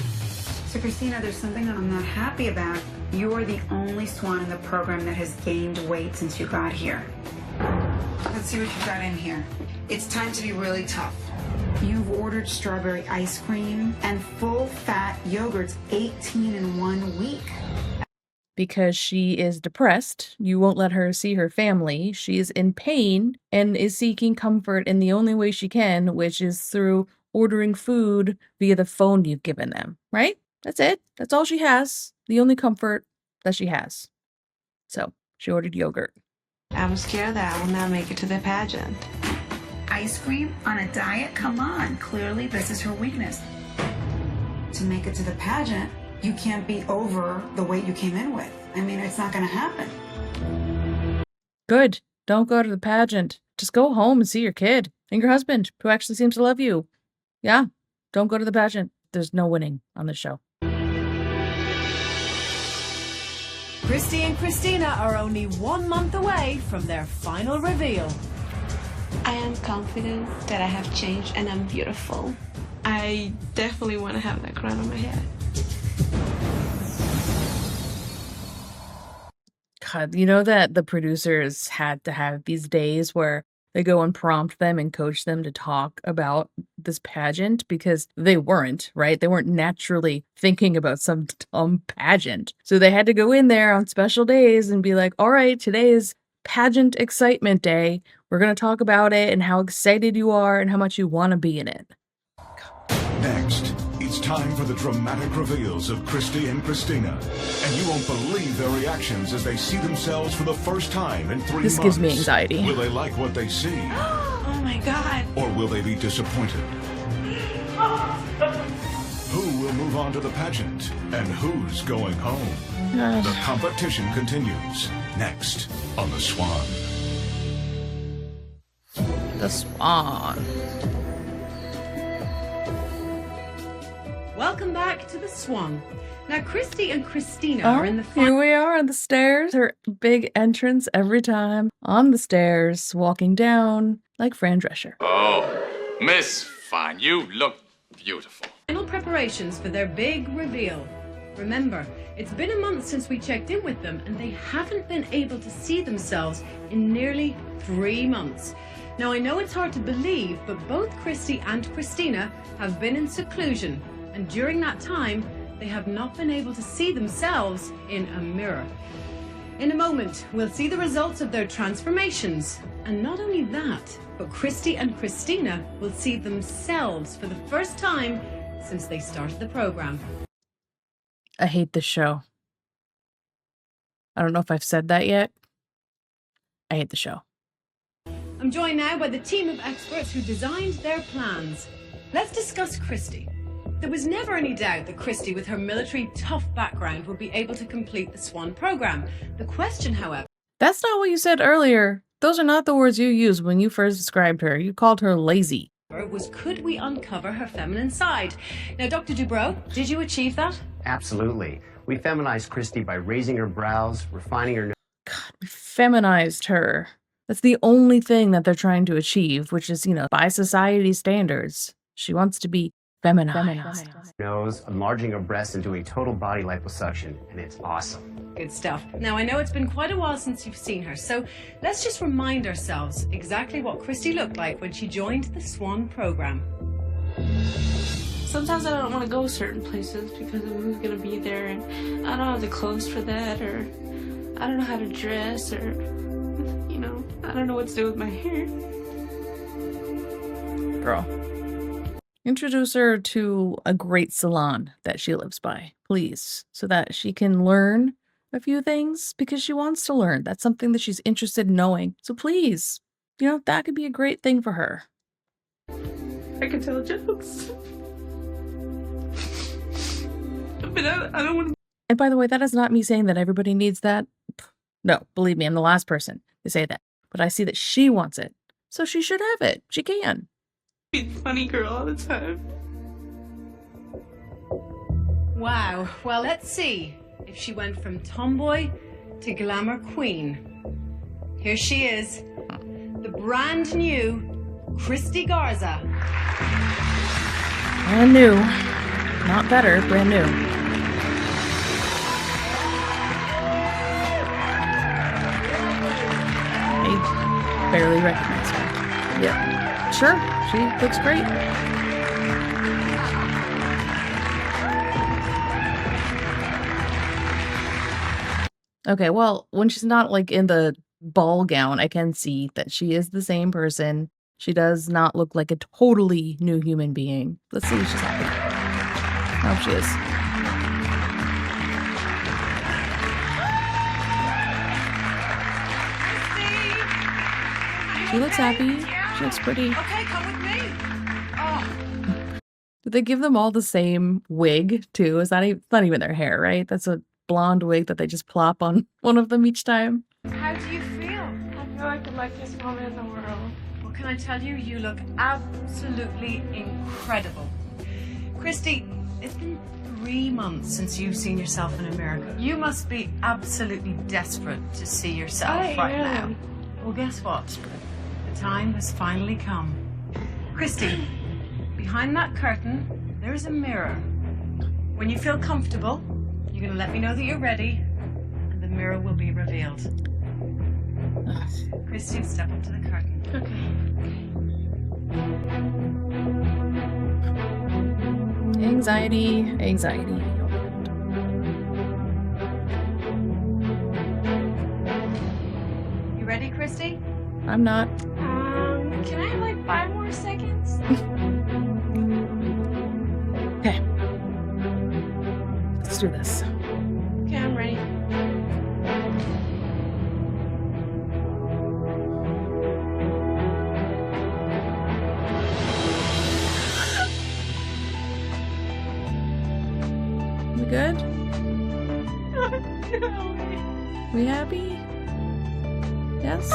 So, Cristina, there's something that I'm not happy about. You are the only swan in the program that has gained weight since you got here. Let's see what you got in here. It's time to be really tough. You've ordered strawberry ice cream and full-fat yogurts 18 in 1 week. Because she is depressed, you won't let her see her family. She is in pain and is seeking comfort in the only way she can, which is through ordering food via the phone you've given them, right? That's it. That's all she has. The only comfort that she has. So she ordered yogurt. I'm scared that I will not make it to the pageant. Ice cream on a diet? Come on. Clearly, this is her weakness. To make it to the pageant, you can't be over the weight you came in with. I mean, it's not going to happen. Good. Don't go to the pageant. Just go home and see your kid and your husband, who actually seems to love you. Yeah. Don't go to the pageant. There's no winning on this show. Kristy and Cristina are only 1 month away from their final reveal. I am confident that I have changed and I'm beautiful. I definitely want to have that crown on my head. God, you know that the producers had to have these days where they go and prompt them and coach them to talk about this pageant because they weren't, right? They weren't naturally thinking about some dumb pageant. So they had to go in there on special days and be like, all right, today is pageant excitement day. We're going to talk about it and how excited you are and how much you want to be in it. Next, it's time for the dramatic reveals of Kristy and Cristina. And you won't believe their reactions as they see themselves for the first time in 3 months. This gives me anxiety. Will they like what they see? Oh my God. Or will they be disappointed? Who will move on to the pageant? And who's going home? The competition continues. Next on The Swan. The Swan. Welcome back to The Swan. Now, Kristy and Cristina are in the Here we are on the stairs. Her big entrance every time. On the stairs, walking down like Fran Drescher. Oh, Miss Fine, you look beautiful. final preparations for their big reveal. Remember, it's been a month since we checked in with them and they haven't been able to see themselves in nearly 3 months. Now, I know it's hard to believe, but both Kristy and Cristina have been in seclusion, and during that time, they have not been able to see themselves in a mirror. In a moment, we'll see the results of their transformations. And not only that, but Kristy and Cristina will see themselves for the first time since they started the program. I hate this show. I don't know if I've said that yet. I hate the show. I'm joined now by the team of experts who designed their plans. Let's discuss Kristy. There was never any doubt that Kristy, with her military tough background, would be able to complete the Swan program. The question, however... That's not what you said earlier. Those are not the words you used when you first described her. You called her lazy. ...was could we uncover her feminine side? Now, Dr. Dubrow, did you achieve that? Absolutely. We feminized Kristy by raising her brows, refining her... God, we feminized her. That's the only thing that they're trying to achieve, which is, by society standards. She wants to be feminized. Nose, enlarging her breasts and doing total body liposuction, and it's awesome. Good stuff. Now, I know it's been quite a while since you've seen her, so let's just remind ourselves exactly what Kristy looked like when she joined the Swan program. Sometimes I don't want to go certain places because of who's going to be there, and I don't have the clothes for that, or I don't know how to dress, or, I don't know what to do with my hair. Girl. Introduce her to a great salon that she lives by, please, so that she can learn a few things because she wants to learn. That's something that she's interested in knowing. So please, that could be a great thing for her. I can tell jokes. But I don't want to. And by the way, that is not me saying that everybody needs that. No, believe me, I'm the last person to say that. But I see that she wants it, so she should have it. She can. Be a funny girl all the time. Wow. Well, let's see if she went from tomboy to glamour queen. Here she is, the brand new Kristy Garza. Brand new. Not better, brand new. I barely recognize her. Yep. Sure, she looks great. Okay, well, when she's not like in the ball gown, I can see that she is the same person. She does not look like a totally new human being. Let's see if she's happy. I hope she is. She looks happy. She looks pretty. Okay, come with me. Oh, Did they give them all the same wig too? Is that it's not even their hair, right? That's a blonde wig that they just plop on one of them each time. how do you feel? I feel like the luckiest woman in the world. Well, can I tell you, you look absolutely incredible. Kristy, it's been 3 months since you've seen yourself in a mirror. You must be absolutely desperate to see yourself right now. Well, guess what? The time has finally come. Kristy, behind that curtain, there is a mirror. When you feel comfortable, you're going to let me know that you're ready, and the mirror will be revealed. Kristy, step up to the curtain. Okay. Anxiety, anxiety. You ready, Kristy? I'm not. Can I have like 5 more seconds? Okay. Let's do this. Okay, I'm ready. We good? No. We happy? Yes?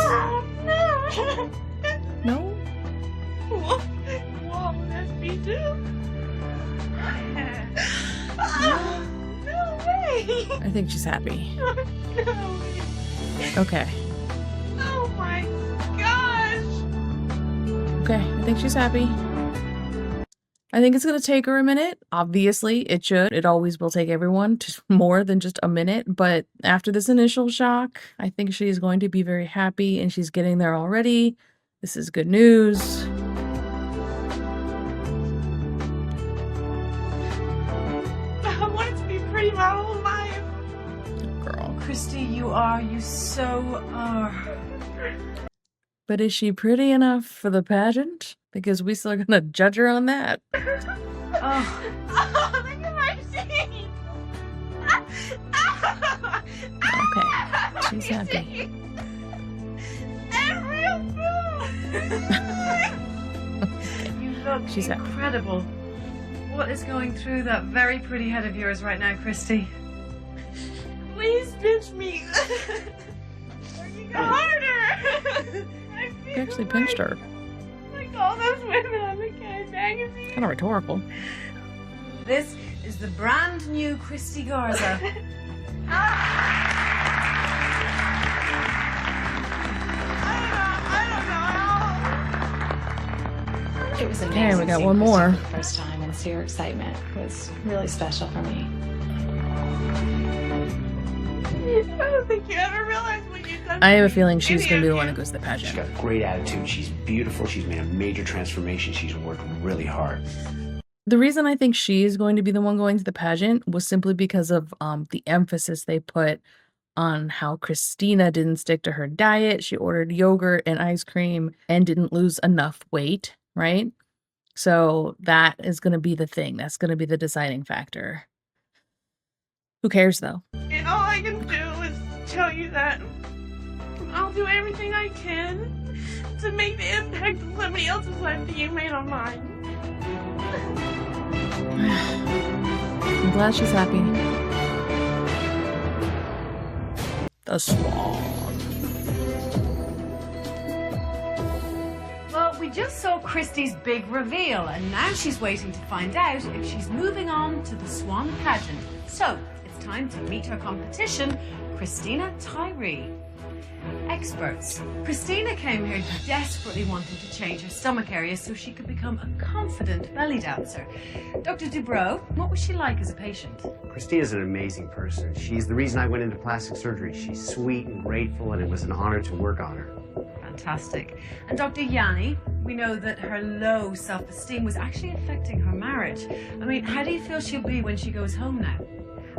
No? What would that be do? No way! I think she's happy. No way! Okay. Oh my gosh! Okay, I think she's happy. I think it's going to take her a minute. Obviously, it should. It always will take everyone to more than just a minute. But after this initial shock, I think she's going to be very happy and she's getting there already. This is good news. I wanted to be pretty my whole life. Girl. Kristy, you so are. But is she pretty enough for the pageant? Because we still gonna judge her on that. Oh, look at my teeth! Okay, she's happy. And real food! you look She's happy. incredible. What is going through that very pretty head of yours right now, Kristy? Please pinch me. Harder! You actually pinched her. Like all those women on the K magazine. Kind of rhetorical. This is the brand new Kristy Garza. It was amazing. Okay, we got seeing one Kristy more. for the first time, and to see her excitement was really special for me. I don't think you ever realized what you've done. I have a feeling she's gonna be the one who goes to the pageant. She's got a great attitude. She's beautiful. She's made a major transformation. She's worked really hard. The reason I think she is going to be the one going to the pageant was simply because of the emphasis they put on how Cristina didn't stick to her diet. She ordered yogurt and ice cream and didn't lose enough weight, right? So that is going to be the thing. That's going to be the deciding factor. Who cares though? And all I can do is tell you that I'll do everything I can to make the impact of somebody else's life that you made on mine. I'm glad she's happy. The Swan. Well, we just saw Kristy's big reveal, and now she's waiting to find out if she's moving on to the Swan pageant. So, it's time to meet her competition, Kristina Tyree. Experts. Kristina came here desperately wanting to change her stomach area so she could become a confident belly dancer. Dr. Dubrow, what was she like as a patient? Kristina's an amazing person. She's the reason I went into plastic surgery. She's sweet and grateful, and it was an honor to work on her. Fantastic. And Dr. Yanni, we know that her low self-esteem was actually affecting her marriage. I mean, how do you feel she'll be when she goes home now?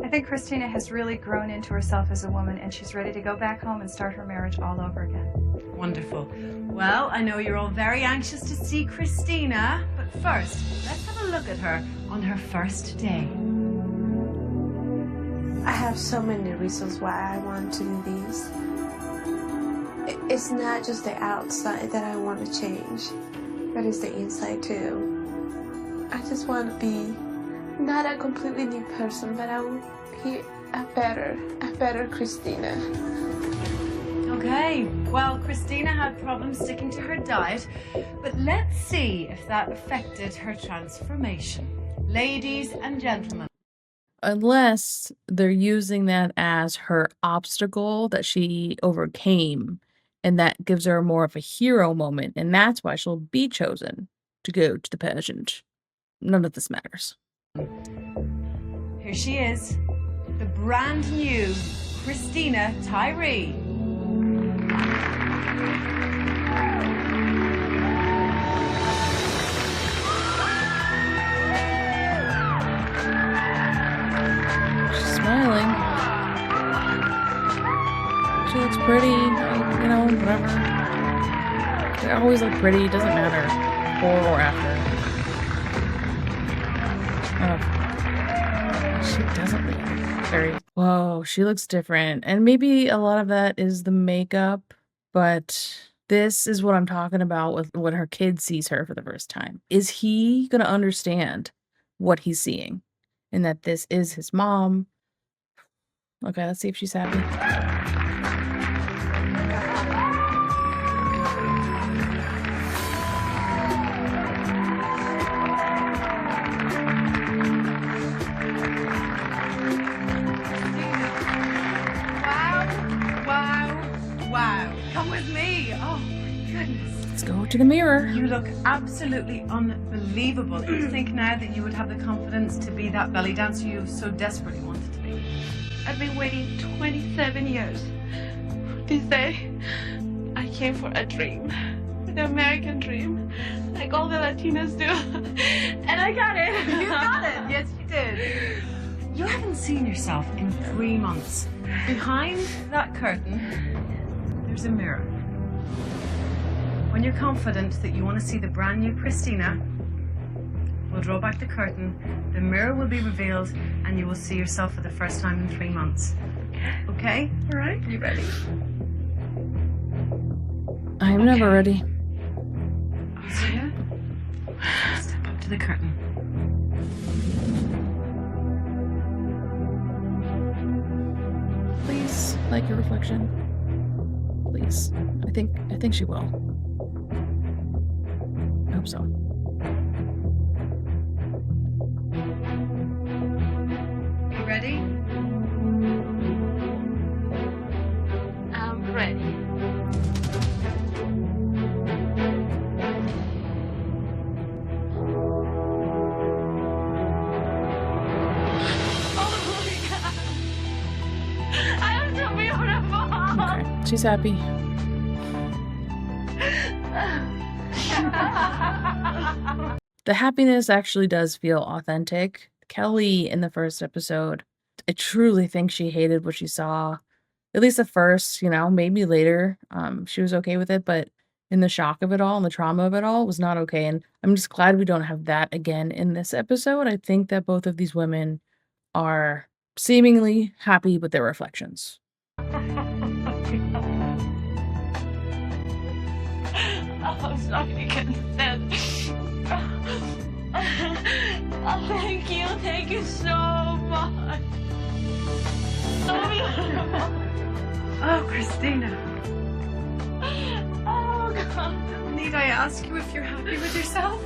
I think Cristina has really grown into herself as a woman, and she's ready to go back home and start her marriage all over again. Wonderful. Well, I know you're all very anxious to see Cristina, but first, let's have a look at her on her first day. I have so many reasons why I want to do these. It's not just the outside that I want to change, but it's the inside too. I just want to be not a completely new person, but I will be a better Cristina. Okay, well, Cristina had problems sticking to her diet, but let's see if that affected her transformation. Ladies and gentlemen. Unless they're using that as her obstacle that she overcame, and that gives her more of a hero moment, and that's why she'll be chosen to go to the pageant. None of this matters. Here she is, the brand new Cristina Tyree. She's smiling. She looks pretty, you know, whatever. They always look pretty, doesn't matter. Before or after. Oh. She doesn't look very... Whoa, she looks different. And maybe a lot of that is the makeup, but this is what I'm talking about with when her kid sees her for the first time. Is he gonna understand what he's seeing? And that this is his mom. Okay, let's see if she's happy. Wow. Come with me. Oh, my goodness. Let's go to the mirror. You look absolutely unbelievable. Do you think now that you would have the confidence to be that belly dancer you so desperately wanted to be? I've been waiting 27 years. This day, I came for a dream. The American dream. Like all the Latinas do. And I got it. You got it. Yes, you did. You haven't seen yourself in 3 months. Behind that curtain, there's a mirror. When you're confident that you want to see the brand new Cristina, we'll draw back the curtain, the mirror will be revealed, and you will see yourself for the first time in 3 months. Okay? All right. You ready? I'm never ready. Yeah. Step up to the curtain. Please, like your reflection. Please. I think she will. I hope so. You ready? I'm ready. Okay, she's happy. The happiness actually does feel authentic. Kelly in the first episode, I truly think she hated what she saw. At least at first, you know, maybe later, she was okay with it, but in the shock of it all and the trauma of it all, it was not okay. And I'm just glad we don't have that again in this episode. I think that both of these women are seemingly happy with their reflections. I'm sorry, consent. Oh, thank you so much. Oh, Cristina. Oh, God. Need I ask you if you're happy with yourself?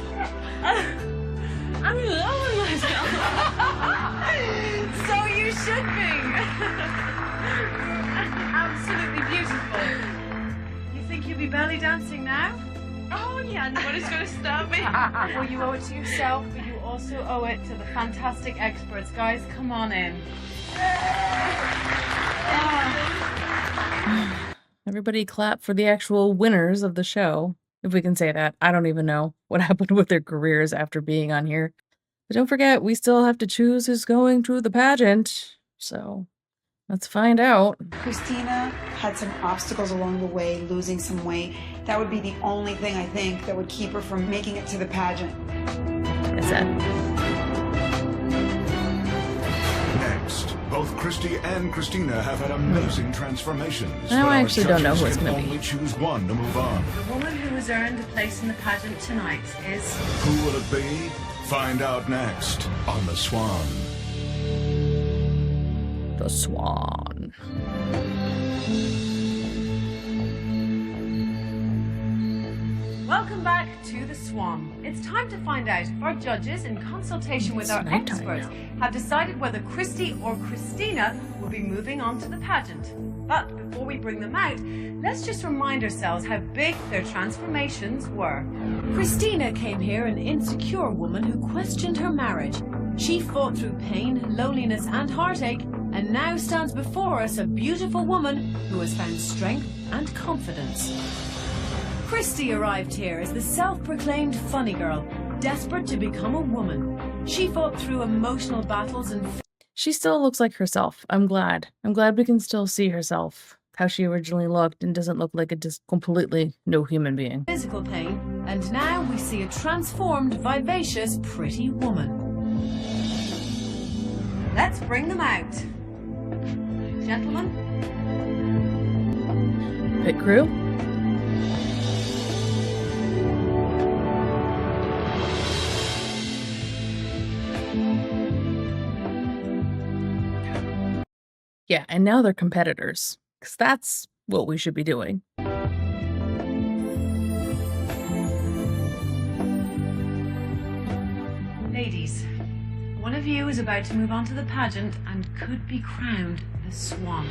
I'm in love with myself. So you should be. Absolutely beautiful. You think you'll be belly dancing now? Oh, yeah, nobody's gonna stop me. Well, you owe it to yourself, but you also owe it to the fantastic experts. Guys, come on in. Everybody clap for the actual winners of the show, if we can say that. I don't even know what happened with their careers after being on here. But don't forget, we still have to choose who's going to the pageant. So let's find out. Cristina had some obstacles along the way, losing some weight. That would be the only thing, I think, that would keep her from making it to the pageant. Is that? Next, both Kristy and Cristina have had amazing transformations. Now but I our actually don't know who judges it's going can to be. only choose one to move on. The woman who has earned a place in the pageant tonight is... Who will it be? Find out next on The Swan. The Swan. Welcome back to The Swan. It's time to find out if our judges, in consultation with our experts, have decided whether Kristy or Cristina will be moving on to the pageant. But before we bring them out, let's just remind ourselves how big their transformations were. Cristina came here an insecure woman who questioned her marriage. She fought through pain, loneliness, and heartache, and now stands before us a beautiful woman who has found strength and confidence. Kristy arrived here as the self-proclaimed funny girl, desperate to become a woman. She fought through emotional battles and... She still looks like herself. I'm glad. I'm glad we can still see herself, how she originally looked, and doesn't look like a just completely no human being. Physical pain, and now we see a transformed, vivacious, pretty woman. Let's bring them out. Gentlemen? Pit crew? Yeah, and now they're competitors, because that's what we should be doing. Ladies, one of you is about to move on to the pageant and could be crowned the Swan.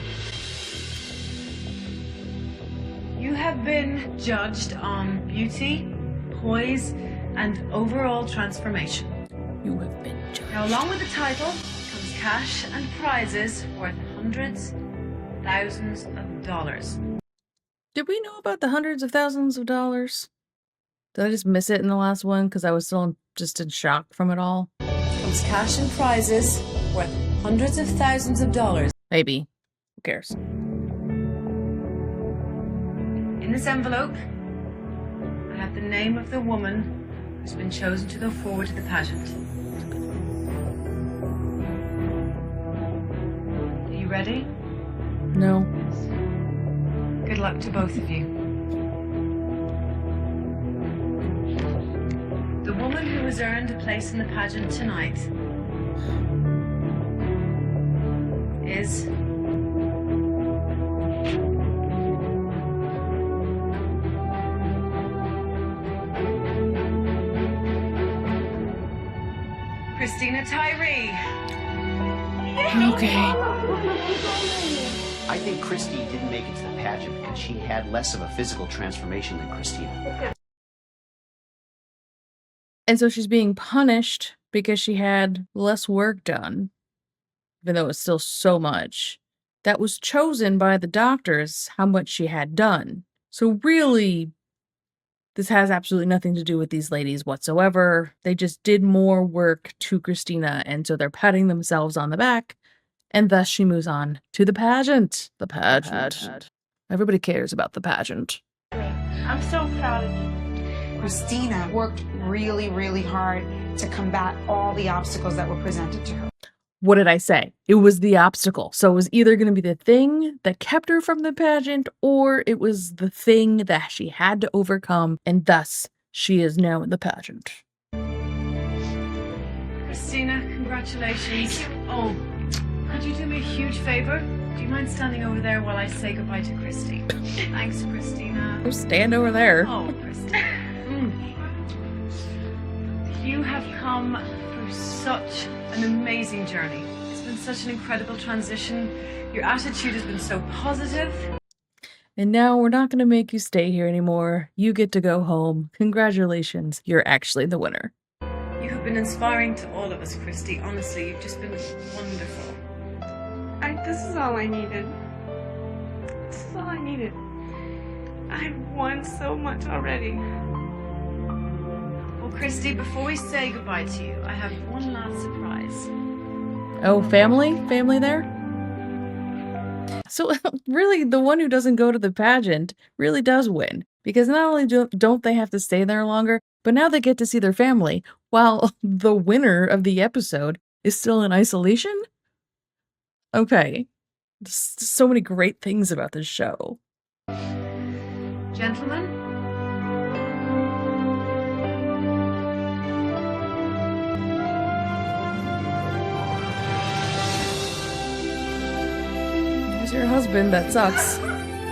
You have been judged on beauty, poise, and overall transformation. You have been judged. Now, along with the title comes cash and prizes worth hundreds, thousands of dollars. Did we know about the hundreds of thousands of dollars? Did I just miss it in the last one because I was still just in shock from it all? Comes cash and prizes worth hundreds of thousands of dollars. Maybe. Who cares? In this envelope, I have the name of the woman who's been chosen to go forward to the pageant. Are you ready? No. Good luck to both of you. The woman who has earned a place in the pageant tonight is... Cristina Tyree. Okay. I think Kristy didn't make it to the pageant because she had less of a physical transformation than Cristina. And so she's being punished because she had less work done, even though it's still so much. That was chosen by the doctors how much she had done. So really, this has absolutely nothing to do with these ladies whatsoever. They just did more work to Cristina, and so they're patting themselves on the back, and thus she moves on to the pageant. The pageant. Everybody cares about the pageant. I'm so proud of you. Cristina worked really, really hard to combat all the obstacles that were presented to her. What did I say? It was the obstacle. So it was either going to be the thing that kept her from the pageant, or it was the thing that she had to overcome, and thus she is now in the pageant. Cristina, congratulations. Thank you. Oh, could you do me a huge favor? Do you mind standing over there while I say goodbye to Kristy? Thanks, Cristina. Or stand over there. Oh, Kristy. You have come through such an amazing journey. It's been such an incredible transition. Your attitude has been so positive. And now we're not going to make you stay here anymore. You get to go home. Congratulations. You're actually the winner. You have been inspiring to all of us, Kristy. Honestly, you've just been wonderful. This is all I needed. This is all I needed. I've won so much already. Well, Kristy, before we say goodbye to you, I have one last surprise. Oh, family? Family there? So really, the one who doesn't go to the pageant really does win. Because not only don't they have to stay there longer, but now they get to see their family, while the winner of the episode is still in isolation? Okay. So many great things about this show. Gentlemen? There's your husband. That sucks.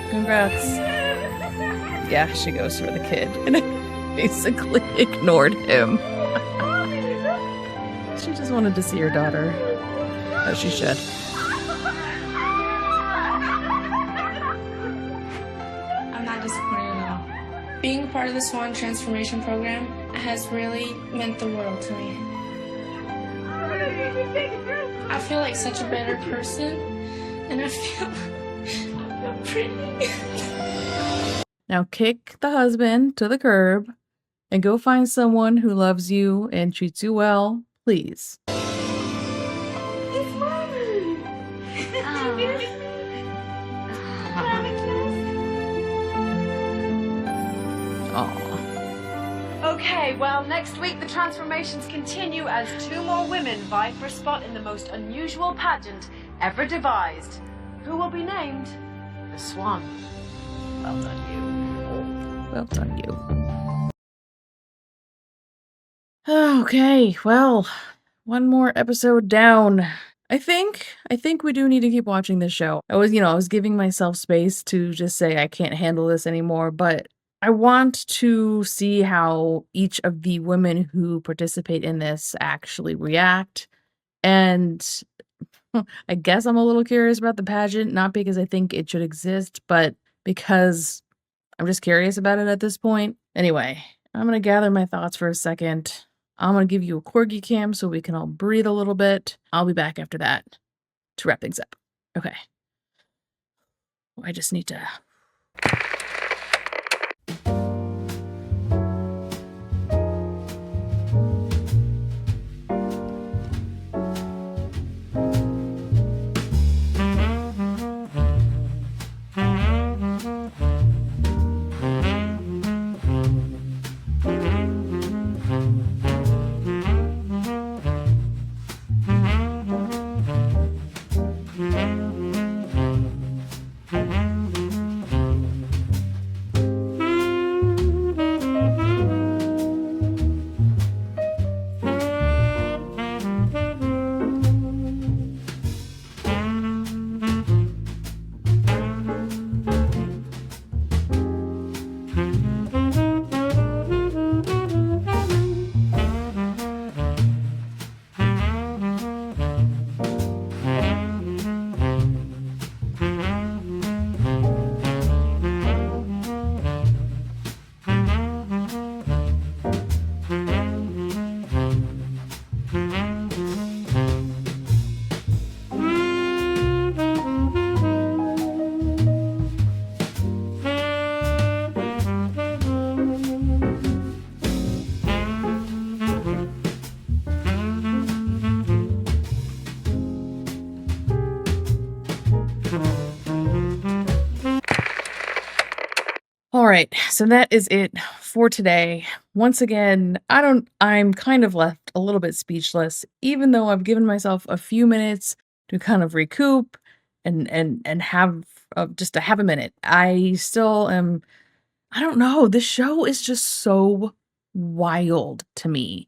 Congrats. Yeah, she goes for the kid and basically ignored him. She just wanted to see her daughter. As she should. I'm not disappointed at all. Being part of the Swan transformation program has really meant the world to me. I feel like such a better person, and I feel pretty. Now kick the husband to the curb and go find someone who loves you and treats you well, please. Okay, well, next week the transformations continue as 2 more women vie for a spot in the most unusual pageant ever devised. Who will be named the Swan? Well done, you. Well done, you. Okay, well, one more episode down. I think we do need to keep watching this show. I was giving myself space to just say I can't handle this anymore, but I want to see how each of the women who participate in this actually react. And I guess I'm a little curious about the pageant, not because I think it should exist, but because I'm just curious about it at this point. Anyway, I'm going to gather my thoughts for a second. I'm going to give you a Corgi Cam so we can all breathe a little bit. I'll be back after that to wrap things up. Okay. I just need to... All right, so that is it for today. Once again, I'm kind of left a little bit speechless, even though I've given myself a few minutes to kind of recoup and have just to have a minute. I still am, I don't know, this show is just so wild to me.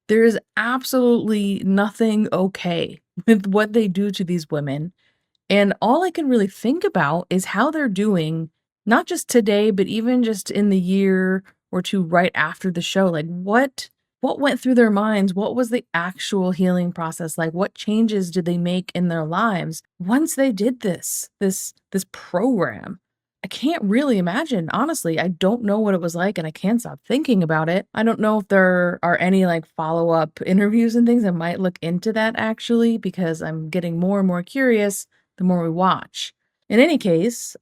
There is absolutely nothing okay with what they do to these women. And all I can really think about is how they're doing, not just today, but even just in the year or two right after the show. Like what went through their minds? What was the actual healing process like? What changes did they make in their lives once they did this program? I can't really imagine. Honestly, I don't know what it was like and I can't stop thinking about it. I don't know if there are any like follow-up interviews and things. I might look into that actually, because I'm getting more and more curious the more we watch. In any case,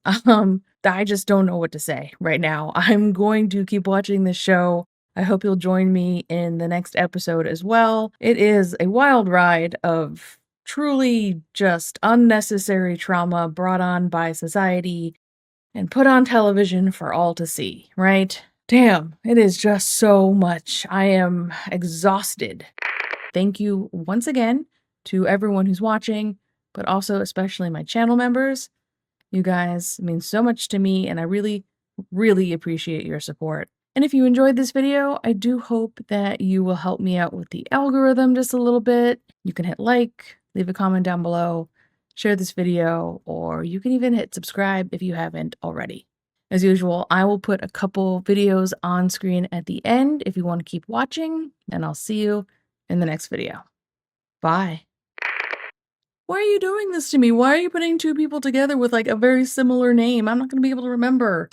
I just don't know what to say right now. I'm going to keep watching this show. I hope you'll join me in the next episode as well. It is a wild ride of truly just unnecessary trauma brought on by society and put on television for all to see, right? Damn, it is just so much. I am exhausted. Thank you once again to everyone who's watching, but also especially my channel members. You guys mean so much to me, and I really, really appreciate your support. And if you enjoyed this video, I do hope that you will help me out with the algorithm just a little bit. You can hit like, leave a comment down below, share this video, or you can even hit subscribe if you haven't already. As usual, I will put a couple videos on screen at the end if you want to keep watching, and I'll see you in the next video. Bye. Why are you doing this to me? Why are you putting two people together with like a very similar name? I'm not going to be able to remember.